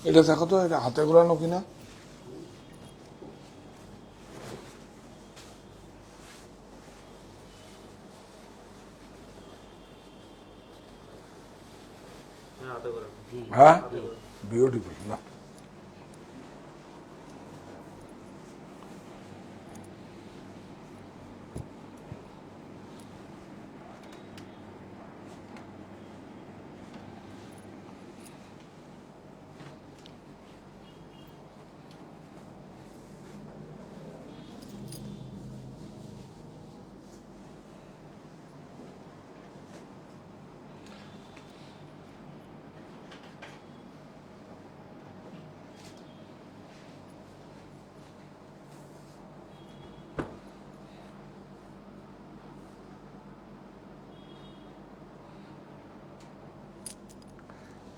এটা দেখো তো, এটা হাতে ঘোরানো কিনা। হ্যাঁ, বিউটিফুল না।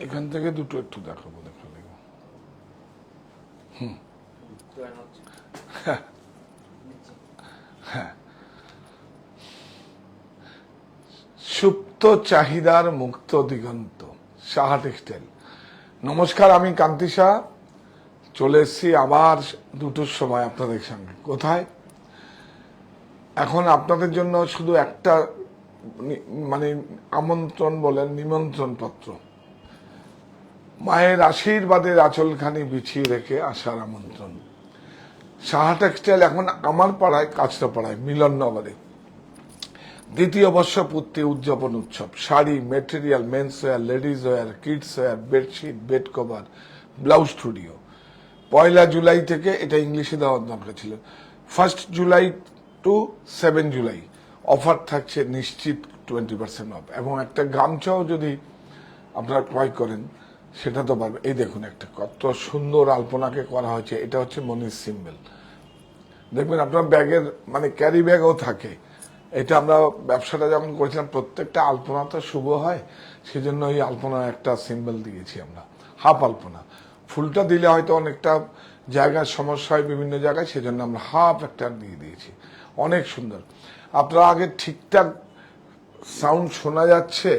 এখান থেকে দুটো একটু দেখাবো, দেখালে সুপ্ত চাহিদার মুক্ত দিগন্ত, সাহা টেক্সটাইল। নমস্কার, আমি কান্তি শাহ, চলে এসেছি আবার দুটোর সময় আপনাদের সঙ্গে। কোথায়? এখন আপনাদের জন্য শুধু একটা মানে আমন্ত্রণ বলেন, নিমন্ত্রণ পত্র। মায়ের আশীর্বাদের আঁচলখানি বিছিয়ে রেখে আসার আমন্ত্রণ। সাহা টেক্সটাইল এখন আমার পাড়ায়, কাছড়াপাড়ায়, মিলননগরে দ্বিতীয় বর্ষপূর্তি উদযাপন উৎসব। Sari, material, mens wear, ladies wear, kids wear, bedsheet, bed cover, blouse studio. 1 জুলাই থেকে, এটা ইংলিশে দেওয়ার দরকার ছিল, 1 জুলাই টু 7 জুলাই অফার থাকছে নিশ্চিত 20% অফ। এবং একটা গামছাও যদি আপনারা ক্রয় করেন সেটা তো পারবে। এই দেখুন, একটা কত সুন্দর আলপনাকে করা হয়েছে। এটা হচ্ছে মনির সিম্বল। দেখবেন আপনার ব্যাগের মানে ক্যারি ব্যাগও থাকে। এটা আমরা ব্যবসাটা যখন করেছিলাম, প্রত্যেকটা আলপনা তো শুভ হয়, সেজন্য এই আলপনা একটা সিম্বল দিয়েছি আমরা, হাফ আলপনা। ফুলটা দিলে হয়তো অনেকটা জায়গার সমস্যা হয় বিভিন্ন জায়গায়, সেজন্য আমরা হাফ একটা দিয়ে দিয়েছি। অনেক সুন্দর। আপনারা আগে ঠিকঠাক সাউন্ড শোনা যাচ্ছে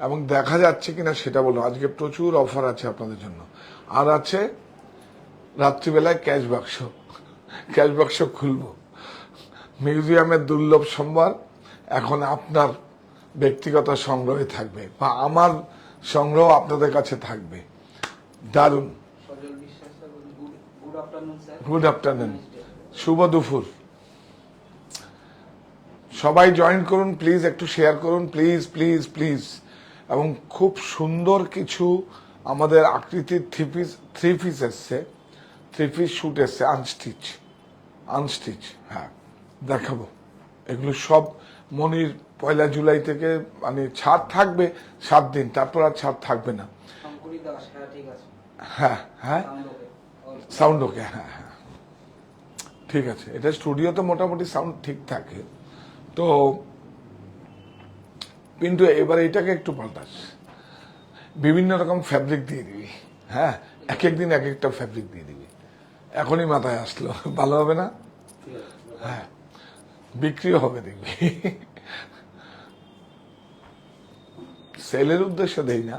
এবং দেখা যাচ্ছে কিনা সেটা বলুন। আজকে প্রচুর অফার আছে আপনাদের জন্য। আর আছে রাত্রিবেলায় ক্যাশ বাক্স, ক্যাশ বাক্স খুলবো। মিউজিয়ামের দুর্লভ সম্ভার এখন আপনার ব্যক্তিগত সংগ্রহে থাকবে, বা আমার সংগ্রহ আপনাদের কাছে থাকবে। দারুণ। গুড আফটারনুন, শুভ দুপুর। সবাই জয়েন করুন প্লিজ, একটু শেয়ার করুন প্লিজ প্লিজ প্লিজ। এবং খুব সুন্দর কিছু আমাদের আকৃতির থ্রি পিস এসছে, থ্রি পিস শুট এসছে, আনস্টিচ। হ্যাঁ, দেখাবো। এগুলো সব মনির 1 জুলাই থেকে মানে ছাড় থাকবে 7 দিন, তারপর আর ছাড় থাকবে না। হ্যাঁ হ্যাঁ, সাউন্ড ওকে, হ্যাঁ হ্যাঁ ঠিক আছে। এটা স্টুডিওতে মোটামুটি সাউন্ড ঠিক থাকে তো। কিন্তু এবার এটাকে একটু পাল্টাস, বিভিন্ন রকম ফ্যাব্রিক দিয়ে দিবি। হ্যাঁ, এক একদিন এক একটা ফ্যাব্রিক দিয়ে দিবি। এখনই মাথায় আসলো, ভালো হবে না? হ্যাঁ, বিক্রিও হবে দেখবি। সেলের উদ্দেশ্যে দেই না,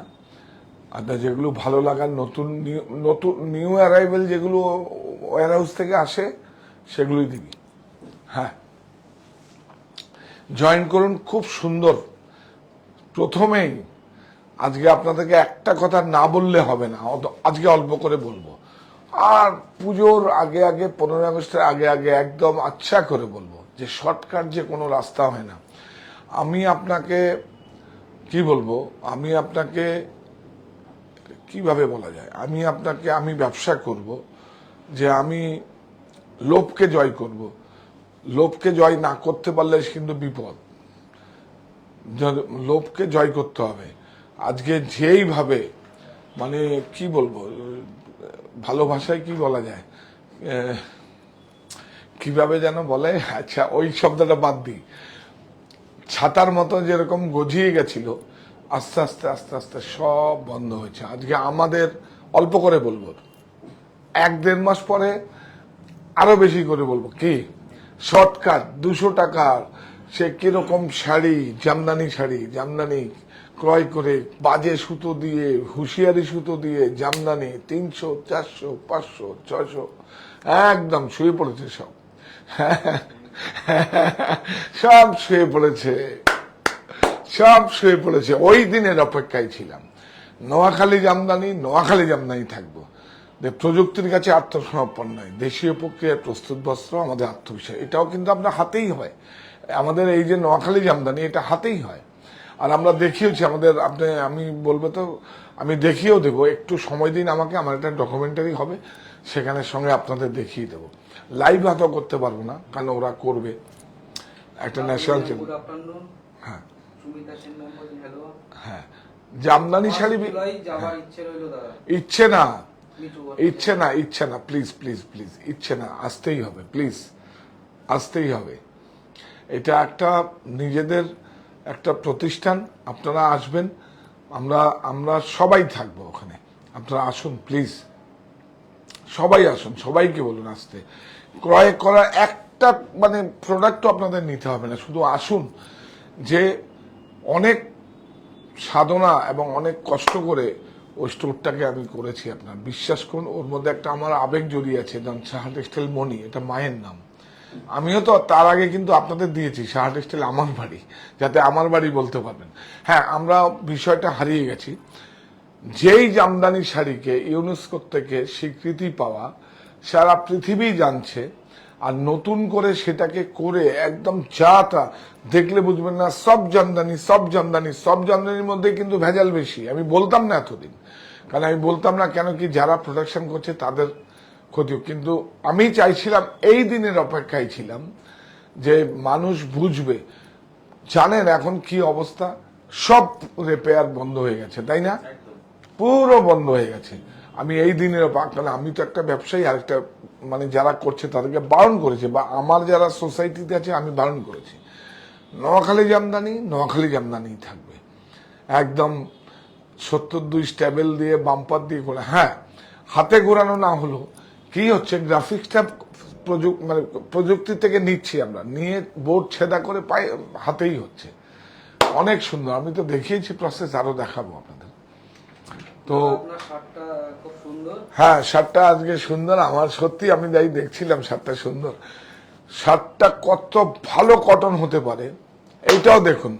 আপনার যেগুলো ভালো লাগার, নতুন নিউ অ্যারাইভেল যেগুলো ওয়্যার হাউস থেকে আসে সেগুলোই দিবি। হ্যাঁ, জয়েন করুন, খুব সুন্দর। প্রথমেই আজকে আপনাদেরকে একটা কথা না বললে হবে না, আজকে অল্প করে বলবো। আর পুজোর আগে আগে, 15 আগস্টের আগে আগে একদম আচ্ছা করে বলবো যে শর্টকাট যে কোনো রাস্তা হয় না। আমি আপনাকে কি বলবো, আমি আপনাকে কিভাবে বলা যায়, আমি ব্যবসা করব যে আমি লোভকে জয় করব। লোভকে জয় না করতে পারলে কিন্তু বিপদ। লোভকে জয় করতে হবে। আজকে যেইভাবে মানে কি বলবো, ভালো ভাষায় কি বলা যায়, কিভাবে যেন বলে, আচ্ছা ওই শব্দটা বাদ দিই। ছাতার মতো যেরকম গজিয়ে গেছিল, আস্তে আস্তে আস্তে আস্তে সব বন্ধ হয়েছে। আজকে আমাদের অল্প করে বলবো, 1-1.5 মাস পরে আরো বেশি করে বলবো। কি শর্টকাট 200 টাকার সে কিরকম শাড়ি, জামদানি শাড়ি, জামদানি ক্রয় করে বাজে সুতো দিয়ে, হুঁশিয়ারি সুতো দিয়ে জামদানি 300, 400, 500, 600 একদম শুয়ে পড়েছে সব। সব শুয়ে পড়েছে, সব শুয়ে পড়েছে। ওই দিনের অপেক্ষায় ছিলাম। নোয়াখালী জামদানি থাকবো। প্রযুক্তির কাছে আত্মসমর্পণ নয়, দেশীয় প্রক্রিয়ায় প্রস্তুত বস্ত্র আমাদের আত্মবিশ্বাস। এটাও কিন্তু আপনার হাতেই হয়। আমাদের এই যে নোয়াখালী জামদানি, এটা হাতেই হয়। আর আমরা দেখিয়েছি আমাদের, আমি বলবো তো, আমি দেখিয়েও দেবো। একটু সময় দিন আমাকে, আমার একটা ডকুমেন্টারি হবে, সেখানে সঙ্গে আপনাদের দেখিয়ে দেবো। লাইভ হয়তো করতে পারবো না, কারণ ওরা করবে একটা ন্যাশনাল চ্যানেল। হ্যাঁ হ্যাঁ, জামদানি শাড়ি ইচ্ছে না, প্লিজ প্লিজ প্লিজ, ইচ্ছে না, আসতেই হবে, প্লিজ আসতেই হবে। এটা একটা নিজেদের একটা প্রতিষ্ঠান, আপনারা আসবেন, আমরা সবাই থাকবো ওখানে, আপনারা আসুন প্লিজ, সবাই আসুন, সবাইকে বলুন আসতে। ক্রয় করা একটা মানে প্রোডাক্টও আপনাদের নিতে হবে না, শুধু আসুন। যে অনেক সাধনা এবং অনেক কষ্ট করে ওই স্টোরটাকে আমি করেছি, আপনার বিশ্বাস করুন, ওর মধ্যে একটা আমার আবেগ জড়িয়ে আছে। যেমন সাহা টেক্সটাইল মনি, এটা মায়ের নাম। আমিও তো তার আগে কিন্তু আপনাদের দিয়েছি সাহা টেক্সটাইল আমার বাড়ি, যাতে আমার বাড়ি বলতে পারবেন। হ্যাঁ, আমরা বিষয়টা হারিয়ে গেছি। যেই জামদানি শাড়িকে ইউনেস্কো থেকে স্বীকৃতি পাওয়া, সারা পৃথিবী জানছে, আর নতুন করে সেটাকে করে একদম যা তা দেখলে বুঝবেন না সব জামদানির মধ্যে কিন্তু ভেজাল বেশি। আমি বলতাম না এতদিন, কারণ আমি বলতাম না কেন কি, যারা প্রোডাকশন করছে তাদের ক্ষতি। কিন্তু আমি চাইছিলাম, এই দিনের অপেক্ষায় ছিলাম যে মানুষ বুঝবে। জানেন এখন কি অবস্থা, সব রিপেয়ার বন্ধ হয়ে গেছে, তাই না? পুরো বন্ধ হয়ে গেছে। আমি এই দিনের, কারণ আমি তো একটা ব্যবসায়ী, আর একটা মানে যারা করছে তাদেরকে বারণ করেছে, বা আমার যারা সোসাইটিতে আছে আমি বারণ করেছি, নোয়াখালী জামদানি থাকবে একদম। 72 স্ট্যাবেল দিয়ে, বাম্পার দিয়ে করে, হ্যাঁ হাতে ঘোরানো না হলো কি হচ্ছে, গ্রাফিক্সটা মানে প্রযুক্তি থেকে নিচ্ছি আমরা, নিয়ে বোর্ড ছেদা করে হাতেই হচ্ছে। অনেক সুন্দর, আমি তো দেখিয়েছি প্রসেস, আরো দেখাবো আপনাদের। তো হ্যাঁ, শার্টটা আজকে সুন্দর আমার, সত্যি আমি যাই দেখছিলাম শার্টটা সুন্দর। শার্টটা কত ভালো কটন হতে পারে এইটাও দেখুন।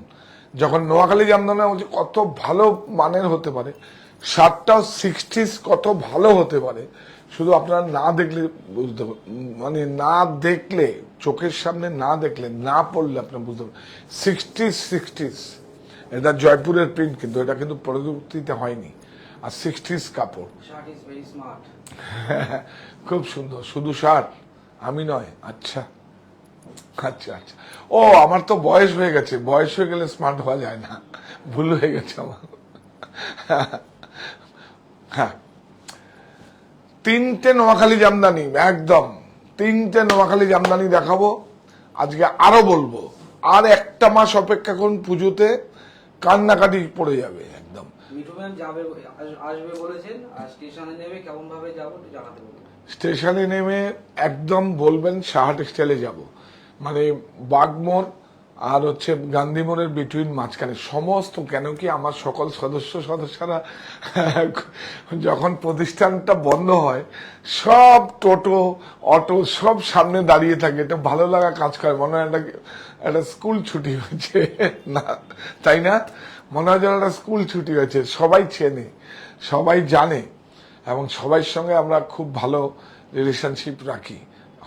যখন নোয়াখালী জামদানি বলছি কত ভালো মানের হতে পারে, শার্টটাও 60s কত ভালো হতে পারে, শুধু আপনারা না দেখলে বুঝতে পারবেন। মানে না দেখলে, চোখের সামনে না দেখলে, না পড়লে আপনার বুঝতে পারবেন। 60s এটা জয়পুরের প্রিন্ট, কিন্তু এটা কিন্তু প্রযুক্তিতে হয়নি। আর 60s কাপড়, খুব সুন্দর। শুধু শার্ট আমি নয়, আচ্ছা আচ্ছা আচ্ছা। ও আমার তো বয়স হয়ে গেছে, বয়স হয়ে গেলে স্মার্ট হওয়া যায় না, ভুল হয়ে গেছে আমার। হ্যাঁ, 3টে নোয়াখালী জামদানি, একদম 3টে নোয়াখালী জামদানি দেখাবো আজকে, আরো বলবো। আর একটা মাস অপেক্ষা করুন, পুজোতে কান্নাকাটি পড়ে যাবে একদম। স্টেশনে নেমে একদম বলবেন সাহা টেক্সটাইলে যাব, মানে বাগমোড় আর হচ্ছে গান্ধী মোড়ের বিটুইন মাঝখানে সমস্ত। কেন কি আমার সকল সদস্যরা যখন প্রতিষ্ঠানটা বন্ধ হয়, সব টোটো অটো সব সামনে দাঁড়িয়ে থাকে। এটা ভালো লাগা কাজ করে, মনে হয় একটা স্কুল ছুটি হয়েছে না, তাই না? মনে হয় যেন একটা স্কুল ছুটি হয়েছে। সবাই চেনে, সবাই জানে, এবং সবার সঙ্গে আমরা খুব ভালো রিলেশনশিপ রাখি।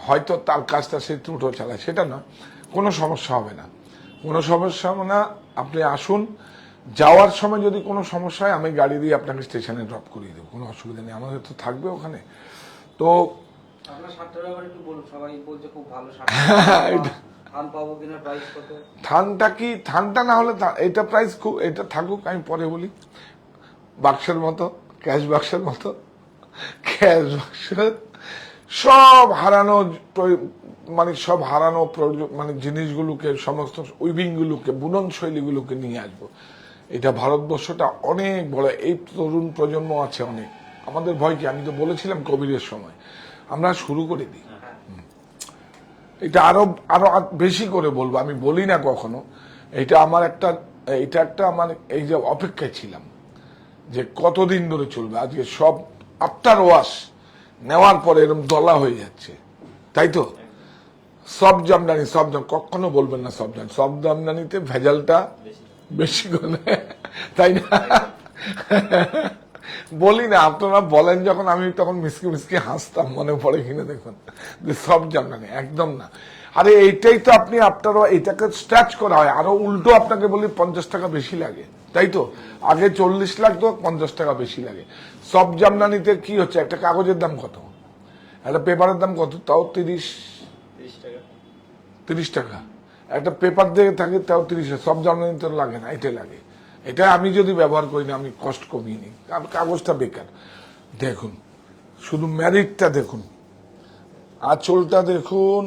হয়তো তার কাজটা সে ত্রুটো চালায়, সেটা না, কোনো সমস্যা হবে না, কোনো সমস্যা হবে না। আপনি আসুন, যাওয়ার সময় যদি কোনো সমস্যা হয় আমি গাড়ি দিয়ে আপনাকে স্টেশনে ড্রপ করিয়ে দেবো, কোনো অসুবিধা নেই, আমাদের তো থাকবে ওখানে। তো থানটা কি, থানটা না হলে এটা প্রাইস খুব, এটা থাকুক, আমি পরে বলি। বাক্সের মতো, ক্যাশ বাক্সের মতো, ক্যাশ বাক্স, সব হারানো, মানে সব হারানো মানে জিনিসগুলোকে, সমস্ত উইভিং গুলোকে, বুনন শৈলীগুলোকে নিয়ে আসবো। এটা ভারতবর্ষটা অনেক বড়, এই তরুণ প্রজন্ম আছে অনেক। আমাদের ভয় কি, আমি তো বলেছিলাম কোভিডের সময় আমরা শুরু করে দিই, এটা আরো আরো বেশি করে বলবো, আমি বলি না কখনো। এটা আমার একটা এটা একটা আমার এই যে অপেক্ষায় ছিলাম যে কতদিন ধরে চলবে, আজকে সব আফটার ওয়াশ নেওয়ার পরে এরকম দলা হয়ে যাচ্ছে, তাই তো? সব জামদানি, কখনো বলবেন না সব জামদানিতে ভেজালটা বেশি করে, তাই না? বলি না, আপনারা বলেন যখন, আমি তখন মিসকে মিসকে হাসতাম, মনে পড়ে কিনা দেখুন, যে সব জামদানি একদম না। আরে এইটাই তো আপনি আপনারা এটাকে স্ট্রেচ করা হয়, আরো উল্টো আপনাকে বলি 50 টাকা বেশি লাগে, তাই তো? আগে 40 লাগতো, 50 টাকা বেশি লাগে। সব জামদানিতে কি হচ্ছে, একটা কাগজের দাম কত, একটা পেপারের দাম কত, তাও 30 টাকা একটা পেপার দিয়ে থাকে, তাও 30। সব জামদানিতে লাগে না, এটা লাগে। এটা আমি যদি ব্যবহার করি না, আমি কষ্ট কমিয়ে নিই, কাগজটা বেকার। দেখুন শুধু ম্যারিটটা দেখুন, আঁচলটা দেখুন,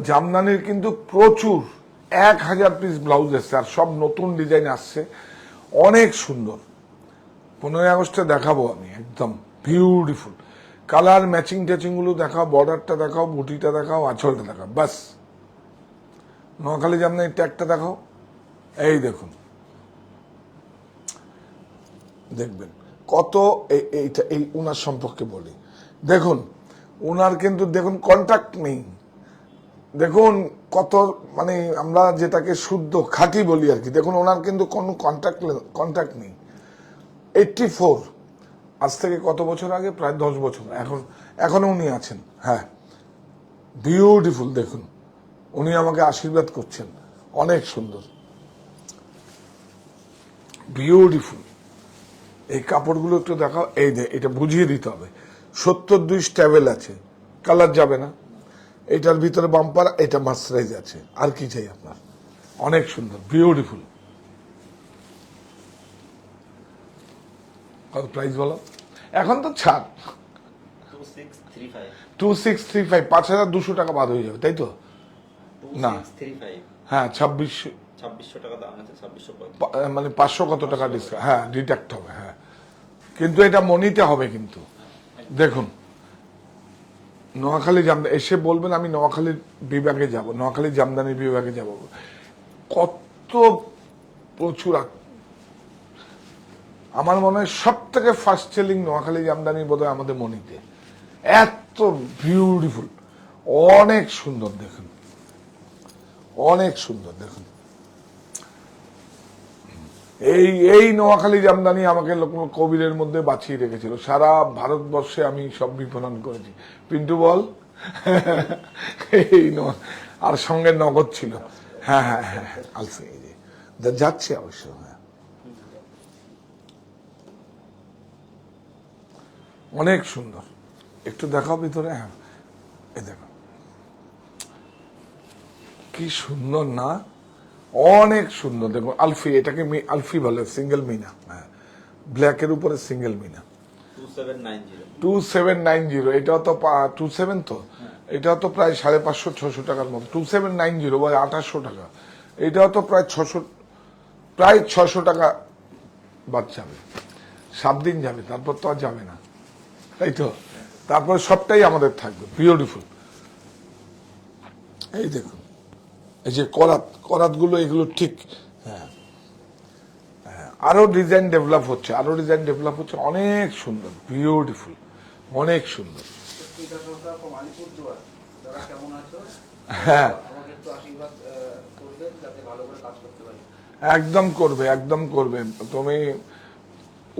জামদানির কিন্তু প্রচুর 1000 পিস ব্লাউজ এসছে, আর সব নতুন ডিজাইন আসছে, অনেক সুন্দর। 15ই আগস্টে দেখাবো আমি, একদম বিউটিফুল কালার ম্যাচিং ট্যাচিং গুলো দেখাও, বর্ডারটা দেখাও, বুটিটা দেখাও, আঁচলটা দেখাও, বাস। নোয়াখালী জামদানির ট্যাগটা দেখাও, এই দেখুন, দেখবেন কত। এইটা এই উনার সম্পর্কে বলি, দেখুন উনার কিন্তু দেখুন কন্ট্যাক্ট নেই, দেখুন কত, মানে আমরা যেটাকে শুদ্ধ খাঁটি বলি আর কি, দেখুন ওনার কিন্তু কোনো কন্ট্যাক্ট নেই। 84, আজ থেকে কত বছর আগে, প্রায় 10 বছর, এখনো উনি আছেন। হ্যাঁ, বিউটিফুল, দেখুন উনি আমাকে আশীর্বাদ করছেন, অনেক সুন্দর, বিউটিফুল। এই কাপড়গুলো একটু দেখাও, এই যে এটা বুঝিয়ে দিতে হবে, 72 স্ট্যাবেল আছে, কালার যাবে না। এটার ভিতরে বাম্পার, এটা মার্সারাইজ আছে, আর কি চাই আপনার? অনেক সুন্দর, বিউটিফুল। কত প্রাইস বলো? এখন তো ছাড় 2635, 5200 টাকা বাদ হয়ে যাবে, তাই তো? না, হ্যাঁ 2600 টাকা দাম আছে, 2600 মানে 500 কত টাকা ডিসকাউন্ট, হ্যাঁ ডিডাক্ট হবে, হ্যাঁ। কিন্তু এটা মনিতে হবে কিন্তু। দেখুন নোয়াখালী জামদানি, এসে বলবেন আমি নোয়াখালীর বিভাগে যাব, নোয়াখালী জামদানি বিভাগে যাব, কত প্রচুর। আমার মনে হয় সব থেকে ফার্স্ট সেলিং নোয়াখালী জামদানি বোধহয় আমাদের মনিতে, এত বিউটিফুল, অনেক সুন্দর, দেখুন অনেক সুন্দর, দেখুন এই নোয়াখালী জামদানি আমাকে কবিরের মধ্যে বাঁচিয়ে রেখেছিল, সারা ভারতবর্ষে আমি সব বিপণন করেছি। পিন্টু বল, এই আর সঙ্গে নগদ ছিল, হ্যাঁ হ্যাঁ হ্যাঁ আলফি যাচ্ছে অবশ্য, হ্যাঁ অনেক সুন্দর। একটু দেখাও ভিতরে, হ্যাঁ এই দেখো কি সুন্দর না, অনেক সুন্দর। দেখুন আলফি, এটাকে আলফি বলে, সিঙ্গেল মিনা, হ্যাঁ ব্ল্যাকের উপরে সিঙ্গেল মিনা, 2790। এটাও তো 27 তো, এটাও তো প্রায় 550-600 টাকার মতো, 2790 বা 2800 টাকা। এটাও তো প্রায় 600 টাকা বাদ যাবে, 7 দিন যাবে, তারপর তো আর যাবে না, তাই তো? তারপর সবটাই আমাদের থাকবে বিউটিফুল। এই দেখুন, এই যে করাত গুলো, এগুলো ঠিক, হ্যাঁ আরো ডিজাইন ডেভেলপ হচ্ছে, অনেক সুন্দর, বিউটিফুল, অনেক সুন্দর। হ্যাঁ একদম করবে, একদম করবে, তুমি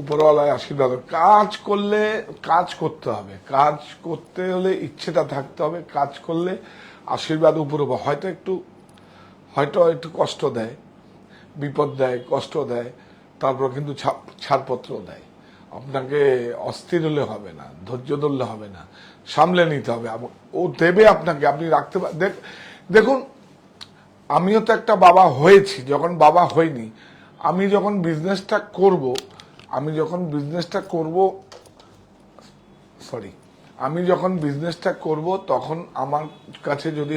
উপরওয়ালায় আশীর্বাদ। কাজ করলে, কাজ করতে হবে, কাজ করতে হলে ইচ্ছেটা থাকতে হবে, কাজ করলে আশীর্বাদ উপরে। হয়তো একটু কষ্ট দেয়, বিপদ দেয়, কষ্ট দেয়, তারপর কিন্তু ছাড়পত্র দেয়। আপনাকে অস্থির হলে হবে না, ধৈর্য ধরলে হবে না, সামলে নিতে হবে। ও দেবে আপনাকে, আপনি রাখতে দেখুন আমিও তো একটা বাবা হয়েছি, যখন বাবা হইনি, আমি যখন বিজনেসটা করব, তখন আমার কাছে যদি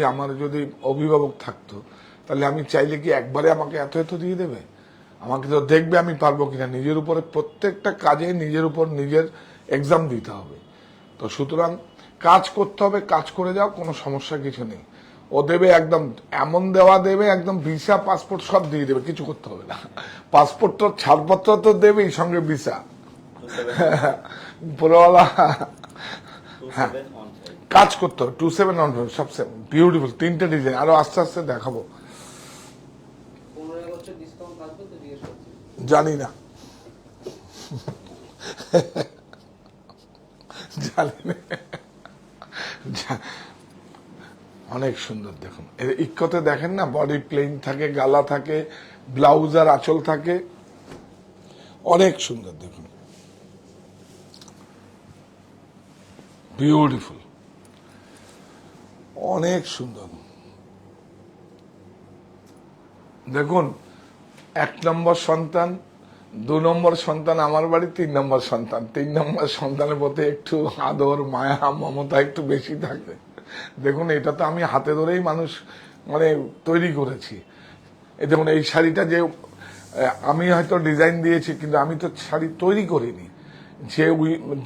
অভিভাবক থাকতো, তাহলে আমি চাইলে কি একবারে আমাকে এত এত দিয়ে দেবে? আমাকে তো দেখবে আমি পারবো কিনা, নিজের উপরে প্রত্যেকটা কাজে নিজের উপর নিজের এক্সাম দিতে হবে। তো সুতরাং কাজ করতে হবে, কাজ করে যাও, কোনো সমস্যা কিছু নেই। ও দেবে একদম, এমন দেওয়া দেবে একদম, ভিসা পাসপোর্ট সব দিয়ে দেবে, কিছু করতে হবে না। পাসপোর্ট তো ছাড়পত্র তো দেবেই, সঙ্গে ভিসা। 2715 পুরোওয়ালা 2715 কাজ করতে হবে। 2715 সবচেয়ে বিউটিফুল, তিনটে ডিজাইন, আরো আস্তে আস্তে দেখাবো। 15 আগস্টের ডিসকাউন্ট থাকবে তো জিজ্ঞেস করছি। জানি না, জানি না। অনেক সুন্দর দেখুন, ইক্কতে দেখেন না, বডি প্লেন থাকে, গালা থাকে, ব্লাউজ আর আঁচল থাকে, অনেক সুন্দর দেখুন, বিউটিফুল, অনেক সুন্দর। দেখুন, 1 নম্বর সন্তান, 2 নম্বর সন্তান আমার বাড়ি, 3 নম্বর সন্তান। 3 নম্বর সন্তানের প্রতি একটু আদর, মায়া, মমতা একটু বেশি থাকে। দেখুন, এটা তো আমি হাতে ধরেই মানুষ মানে তৈরি করেছি। এই দেখুন, এই শাড়িটা যে আমি হয়তো ডিজাইন দিয়েছি, কিন্তু আমি তো শাড়ি তৈরি করিনি।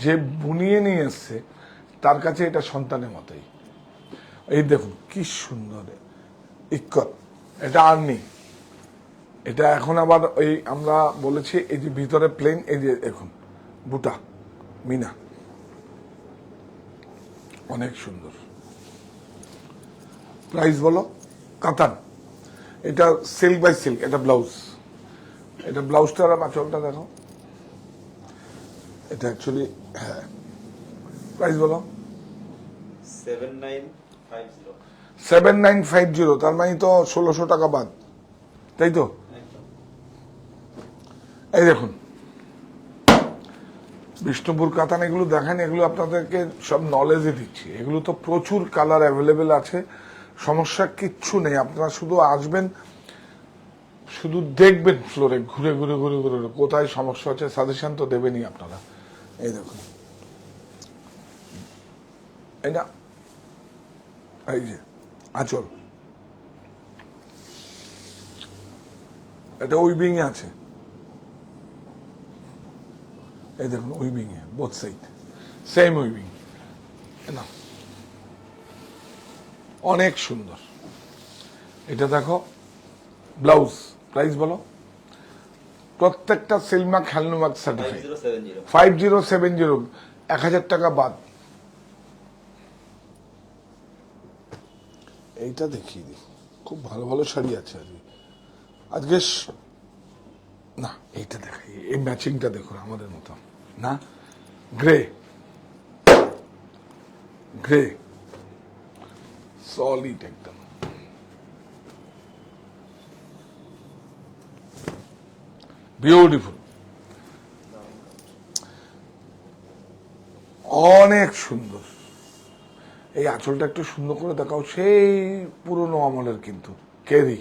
যে বুনিয়ে নিয়ে এসছে তার কাছে এটা সন্তানের মতোই। এই দেখুন কি সুন্দর ইক্কত, এটা আর্নি। এটা এখন আবার ওই আমরা বলেছি, এই যে ভিতরে প্লেন, এই যে দেখুন বুটা মিনা, অনেক সুন্দর। প্রাইস বলো? কাতান, এটা সিল্ক বাই সিল্ক, এটা ব্লাউজ, এটা ব্লাউজটা আর আঁচলটা দেখো, এটা অ্যাকচুয়ালি, হ্যাঁ। প্রাইস বলো? 7950 7950, তার মানে তো 1600 টাকা বাদ, তাই তো? একদম। এই দেখুন বিষ্ণুপুর কাতান, এগুলো দেখেন, এগুলো আপনাদেরকে সব নলেজে দিচ্ছি। এগুলো তো প্রচুর কালার অ্যাভেলেবেল আছে, সমস্যা কিচ্ছু নেই। আপনারা শুধু আসবেন, শুধু দেখবেন ফ্লোরে ঘুরে ঘুরে ঘুরে ঘুরে কোথায় সমস্যা হচ্ছে, সাজেশন তো দেবেনই আপনারা। এই দেখুন, এই না, এই যে আঁচল, এটা উইভিং এ আছে, এই দেখুন উইভিং এ, বোথ সাইড সেম উইভিং, না অনেক সুন্দর। এটা দেখো ব্লাউজ, প্রাইস বলো? প্রত্যেকটা সিলমার্ক হ্যান্ডলুমার্ক সার্টিফাইড। 5070 5070, 1000 টাকা বাদ। এইটা দেখিয়ে দিই, খুব ভালো ভালো শাড়ি আছে আজকে। আজকে না, এইটা দেখাই, এই ম্যাচিংটা দেখুন আমাদের মতো না, গ্রে গ্রে সলিড একদম, বিউটিফুল, অনেক সুন্দর। এই আঁচলটা একটু সুন্দর করে দেখাও, সেই পুরনো আমলের কিন্তু কেরি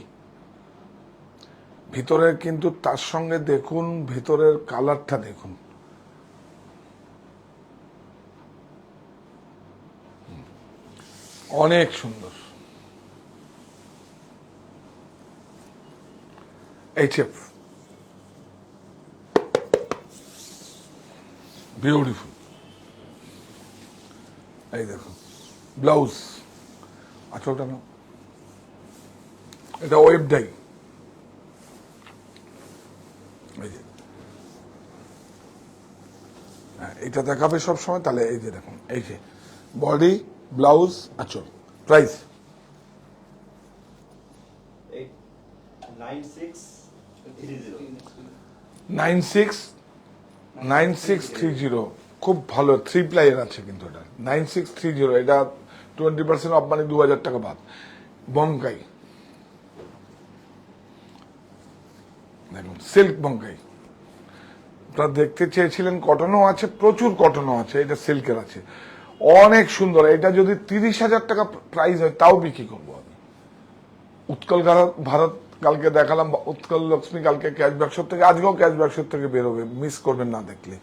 ভিতরের, কিন্তু তার সঙ্গে দেখুন ভিতরের কালারটা দেখুন, অনেক সুন্দর। HF beautiful. এই দেখুন ব্লাউজ, আঁচলটা নাও, এটা ওয়েব ডাই, এই যে এটা দেখাবে সব সময়। তাহলে এই যে দেখুন, এই যে বডি, ব্লাউজ, আঁচল। প্রাইস 9630 9630, খুব ভালো 3 প্লাইয়ের আছে কিন্তু এটা 9630, এটা 20% অফ, মানে 2000 টাকা বাদ। বঙ্কাই দেখুন, সিল্ক বঙ্কাই, আপনারা দেখতে চেয়েছিলেন, কটনও আছে, প্রচুর কটনও আছে, এটা সিল্কের আছে, অনেক সুন্দর। এটা যদি 30,000 টাকা প্রাইস হয় তাও বিক্রি করবো আমি। উৎকল ভারত কালকে দেখালাম, উৎকল লক্ষ্মী কালকে ক্যাশ বাক্স থেকে, আজকেও ক্যাশ বাক্স থেকে বেরোবে, মিস করবেন না দেখলে,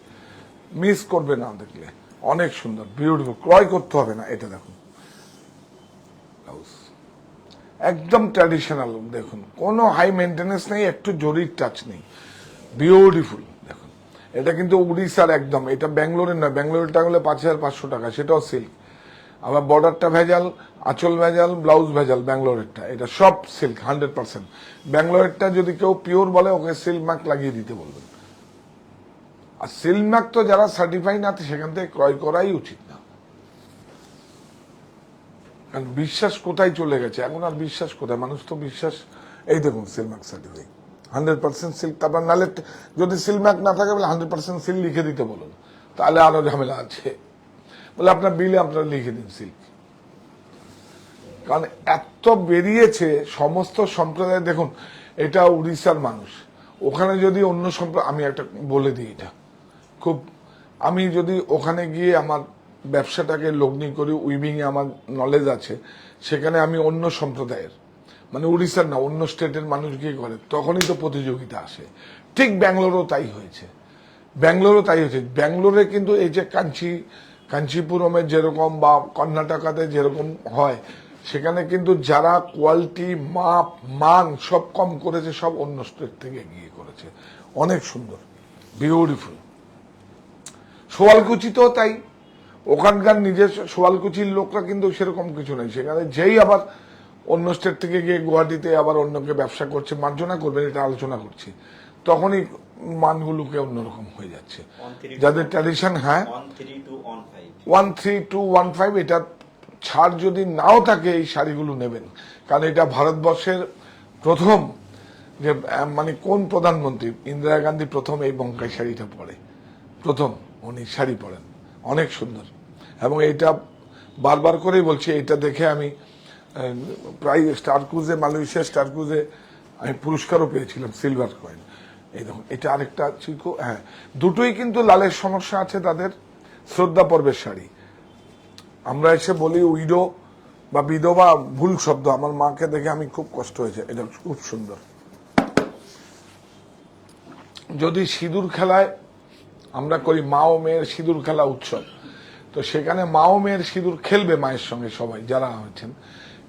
মিস করবে না দেখলে। অনেক সুন্দর, বিউটিফুল, ক্রয় করতে হবে না। এটা দেখুন ব্লাউজ, একদম ট্র্যাডিশনাল, দেখুন কোনো হাই মেনটেনেন্স নেই, একটু জরির টাচ নেই, বিউটিফুল। দেখুন এটা কিন্তু উড়িষ্যার একদম, এটা ব্যাঙ্গালোরের নয়, ব্যাঙ্গালোরটা হলে 5500 টাকা, সেটাও সিল্ক। আবার বর্ডারটা ভেজাল, আঁচল ভেজাল, ব্লাউজ ভেজাল। ব্যাঙ্গালোরেরটা এটা সব সিল্ক 100%। ব্যাঙ্গালোরেরটা যদি কেউ পিওর বলে ওকে সিল্ক মার্ক লাগিয়ে দিতে বলবেন। আর সিল্ক মার্ক তো যারা সার্টিফাই না সেখান থেকে ক্রয় করাই উচিত না, কারণ বিশ্বাস কোথায় চলে গেছে এখন। আর বিশ্বাস কোথায়? মানুষ তো বিশ্বাস, এই দেখুন সিল্ক মার্ক সার্টিফাই 100% সিল্ক। তারপর নাহলে যদি সিল্ক মার্ক না থাকে বলে 100% সিল্ক লিখে দিতে বলুন, তাহলে আরো ঝামেলা আছে। বলে আপনার বিলে আপনারা লিখে দিন সিল্ক। কারণ এত বেরিয়েছে সমস্ত সম্প্রদায়। দেখুন এটা উড়িষ্যার মানুষ, ওখানে যদি অন্য সম্প্রদায়, আমি একটা বলে দিই এটা খুব, আমি যদি ওখানে গিয়ে আমার ব্যবসাটাকে লগ্নি করি, উইভিং এ আমার নলেজ আছে, সেখানে আমি অন্য সম্প্রদায়ের মানে উড়িষ্যার না অন্য স্টেটের মানুষ গিয়ে করে, তখনই তো প্রতিযোগিতা আসে। ঠিক ব্যাঙ্গালোরও তাই হয়েছে, ব্যাঙ্গালোরে কিন্তু এই যে কাঞ্চিপুরমে যেরকম বা কর্ণাটকাতে যেরকম হয়, সেখানে কিন্তু যারা কোয়ালিটি মাপ মান সব কম করেছে সব অন্য স্টেট থেকে গিয়ে করেছে, অনেক সুন্দর বিউটিফুল। সোয়ালকুচিতেও তাই, ওখানকার নিজের সোয়ালকুচির লোকরা কিন্তু সেরকম কিছু নেই, সেখানে যেই আবার অন্য স্টেট থেকে গিয়ে গুয়াহাটিতে আবার অন্যকে ব্যবসা করছে, মার্জনা করবেন এটা আলোচনা করছি, তখনই মানগুলোকে অন্যরকম হয়ে যাচ্ছে। যাদের ট্র্যাডিশন, হ্যাঁ 13215 এটা ছাড় যদি নাও থাকে এই শাড়িগুলো নেবেন, কারণ এটা ভারতবর্ষের প্রথম যে মানে কোন প্রধানমন্ত্রী, ইন্দিরা গান্ধী প্রথম এই বঙ্কাই শাড়িটা পরে, প্রথম উনি শাড়ি পরেন, অনেক সুন্দর। এবং এইটা বারবার করেই বলছি, এটা দেখে আমি প্রায় স্টার ক্রুজে, মালয়েশিয়া স্টার ক্রুজে আমি পুরস্কারও পেয়েছিলাম, সিলভার কয়েন। এই দেখুন এটা আরেকটা চিকো, হ্যাঁ দুটোই কিন্তু লালের সমস্যা আছে তাদের, শ্রদ্ধা পর্বের শাড়ি। আমরা এসে বলি উইডো বা বিধবা, ভুল শব্দ, আমার মাকে দেখে আমি খুব কষ্ট হয়েছে। এটা খুব সুন্দর। যদি সিঁদুর খেলায় আমরা করি মা ও মেয়ের সিঁদুর খেলা উৎসব, তো সেখানে মা ও মেয়ের সিঁদুর খেলবে মায়ের সঙ্গে সবাই যারা হয়েছেন,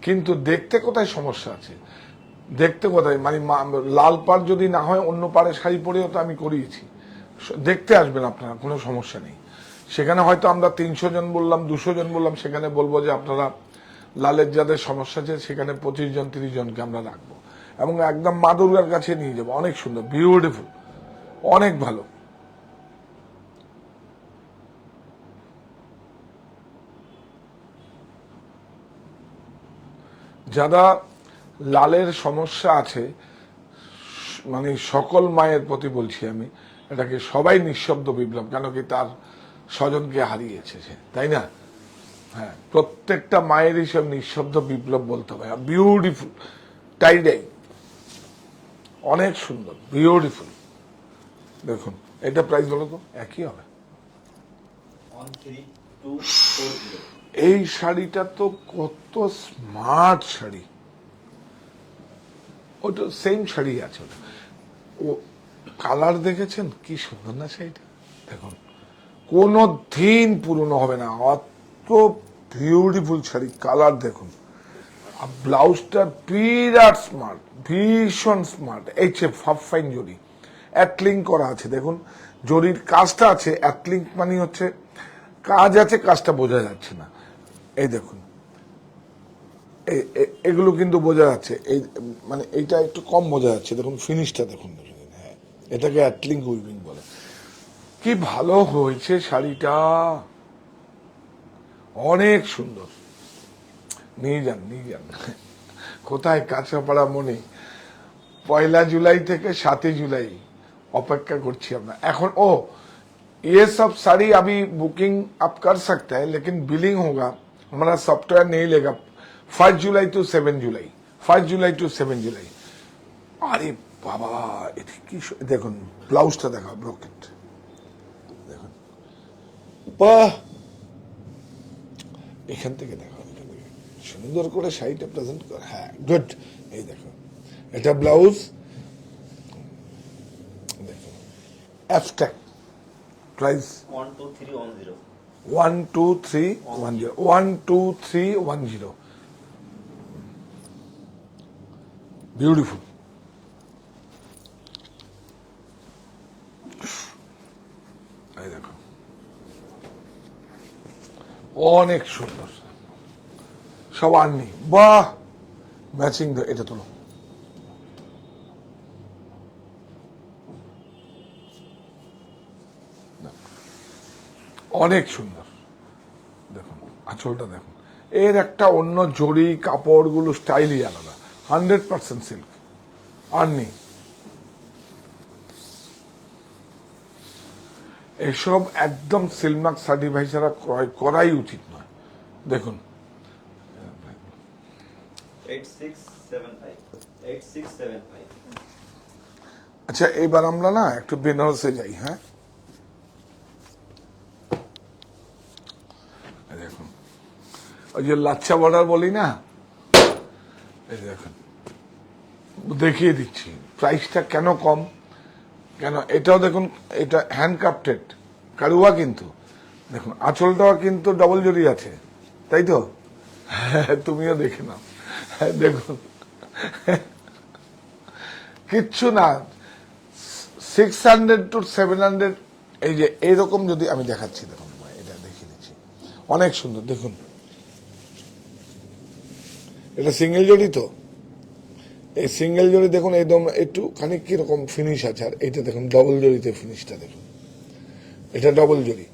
কিন্তু দেখতে কোথায় সমস্যা আছে, দেখতে কোথায় মানে লাল পাড় যদি না হয় অন্য পাড়ে শাড়ি পরেও তো আমি করিয়েছি, দেখতে আসবেন আপনারা, কোনো সমস্যা নেই। সেখানে হয়তো আমরা 300 জন বললাম, 200 জন বললাম, সেখানে বলবো যে আপনারা লালের যাদের সমস্যা আছে সেখানে 25 জন 30 জনকে আমরা রাখবো এবং একদম মা দুর্গার কাছে নিয়ে যাবো। অনেক সুন্দর, বিউটিফুল, অনেক ভালো। যারা লালের সমস্যা আছে, মানে সকল মায়ের প্রতি বলছি আমি, এটাকে সবাই নিঃশব্দ বিপ্লব, কেন কি তার স্বজনকে হারিয়েছে সে, তাই না? হ্যাঁ, প্রত্যেকটা মায়ের হিসেবে নিঃশব্দ বিপ্লব বলতে হবে। বিউটিফুল টাইডাই, অনেক সুন্দর, বিউটিফুল। দেখুন এটা প্রাইস বলো তো, একই হবে। 13240 এই শাড়িটা তো কত স্মার্ট শাড়ি, ওটা সেম শাড়ি আছে ওটা, ও কালার দেখেছেন কি সুন্দর না শাড়িটা, দেখুন কোনো দিন পুরনো হবে না, অত বিউটিফুল শাড়ি। কালার দেখুন, আর ব্লাউজটা বিরাট স্মার্ট, ভীষণ স্মার্ট। এই যে ফাইন জরি অ্যাটলিং করা আছে, দেখুন জরির কাজটা আছে, অ্যাটলিং মানে হচ্ছে কাজ আছে, কাজটা বোঝা যাচ্ছে না। এই দেখুন এগুলো কিন্তু বোঝা যাচ্ছে, এই মানে এইটা একটু কম বোঝা যাচ্ছে, দেখুন ফিনিশটা দেখুন, হ্যাঁ এটাকে অ্যাটলিং উইভিং বলে। কি ভালো হয়েছে শাড়িটা, অনেক সুন্দর। নিয়ে যান, নিয়ে যান। কোথায়? কাঁচাপাড়া মনে। 1 जुलाई থেকে 7 जुलाई অপেক্ষা করছি আমরা এখন। ओ ये सब साड़ी अभी बुकिंग आप कर सकते हैं, लेकिन बिलिंग होगा, हमारा सॉफ्टवेयर नहीं लेगा 5 जुलाई टू 7 जुलाई, 5 जुलाई टू 7 जुलाई। আরে বাবা, এটা কি দেখুন, ব্লাউজটা দেখা, ব্রোকেট দেখুন, বাহ, এখান থেকে দেখা, এখান থেকে সুন্দর করে শাড়িটা প্রেজেন্ট কর। হ্যাঁ গুড, এই দেখো এটা ব্লাউজ, দেখো অ্যাবস্ট্রাক্ট প্রাইস 12310 12310 12310 বিউটিফুল। এই দেখো অনেক সুন্দর, সব আর্নি, বাহ ম্যাচিং, এটা তোলো। অনেক সুন্দর, দেখুন আঁচলটা দেখুন, এর একটা অন্য জড়ি কাপড়গুলো স্টাইলই আলাদা, 100% সিল্ক আর্নি। এসব একদম সিলমার্ক সার্টিফাই ছাড়া ক্রয় করাই উচিত নয়। দেখুন 8675 8675 আচ্ছা, এবার আমরা না একটু বেনারসে যাই। হ্যাঁ, এই দেখুন ওই যে লাচ্ছা বর্ডার বলি না, এই দেখুন দেখিয়ে দিচ্ছি প্রাইসটা কেন কম, কেন এটাও দেখুন, এটা হ্যান্ডক্রাফটেড কারুয়া, কিন্তু দেখুন আঁচলটাও কিন্তু ডবল জরি আছে, তাই তো? হ্যাঁ, তুমিও দেখে নাও, হ্যাঁ, দেখুন কিচ্ছু না, 600 to 700, এই যে এইরকম যদি আমি দেখাচ্ছি, দেখুন এটা দেখিয়ে দিচ্ছি, অনেক সুন্দর। দেখুন এটা সিঙ্গেল জড়ি তো, এই সিঙ্গেল জড়ি দেখুন একদম একটু খানিক কিরকম ফিনিশ আছে, আর এটা দেখুন ডবল জড়িতে ফিনিশটা দেখুন, এটা ডবল জড়ি,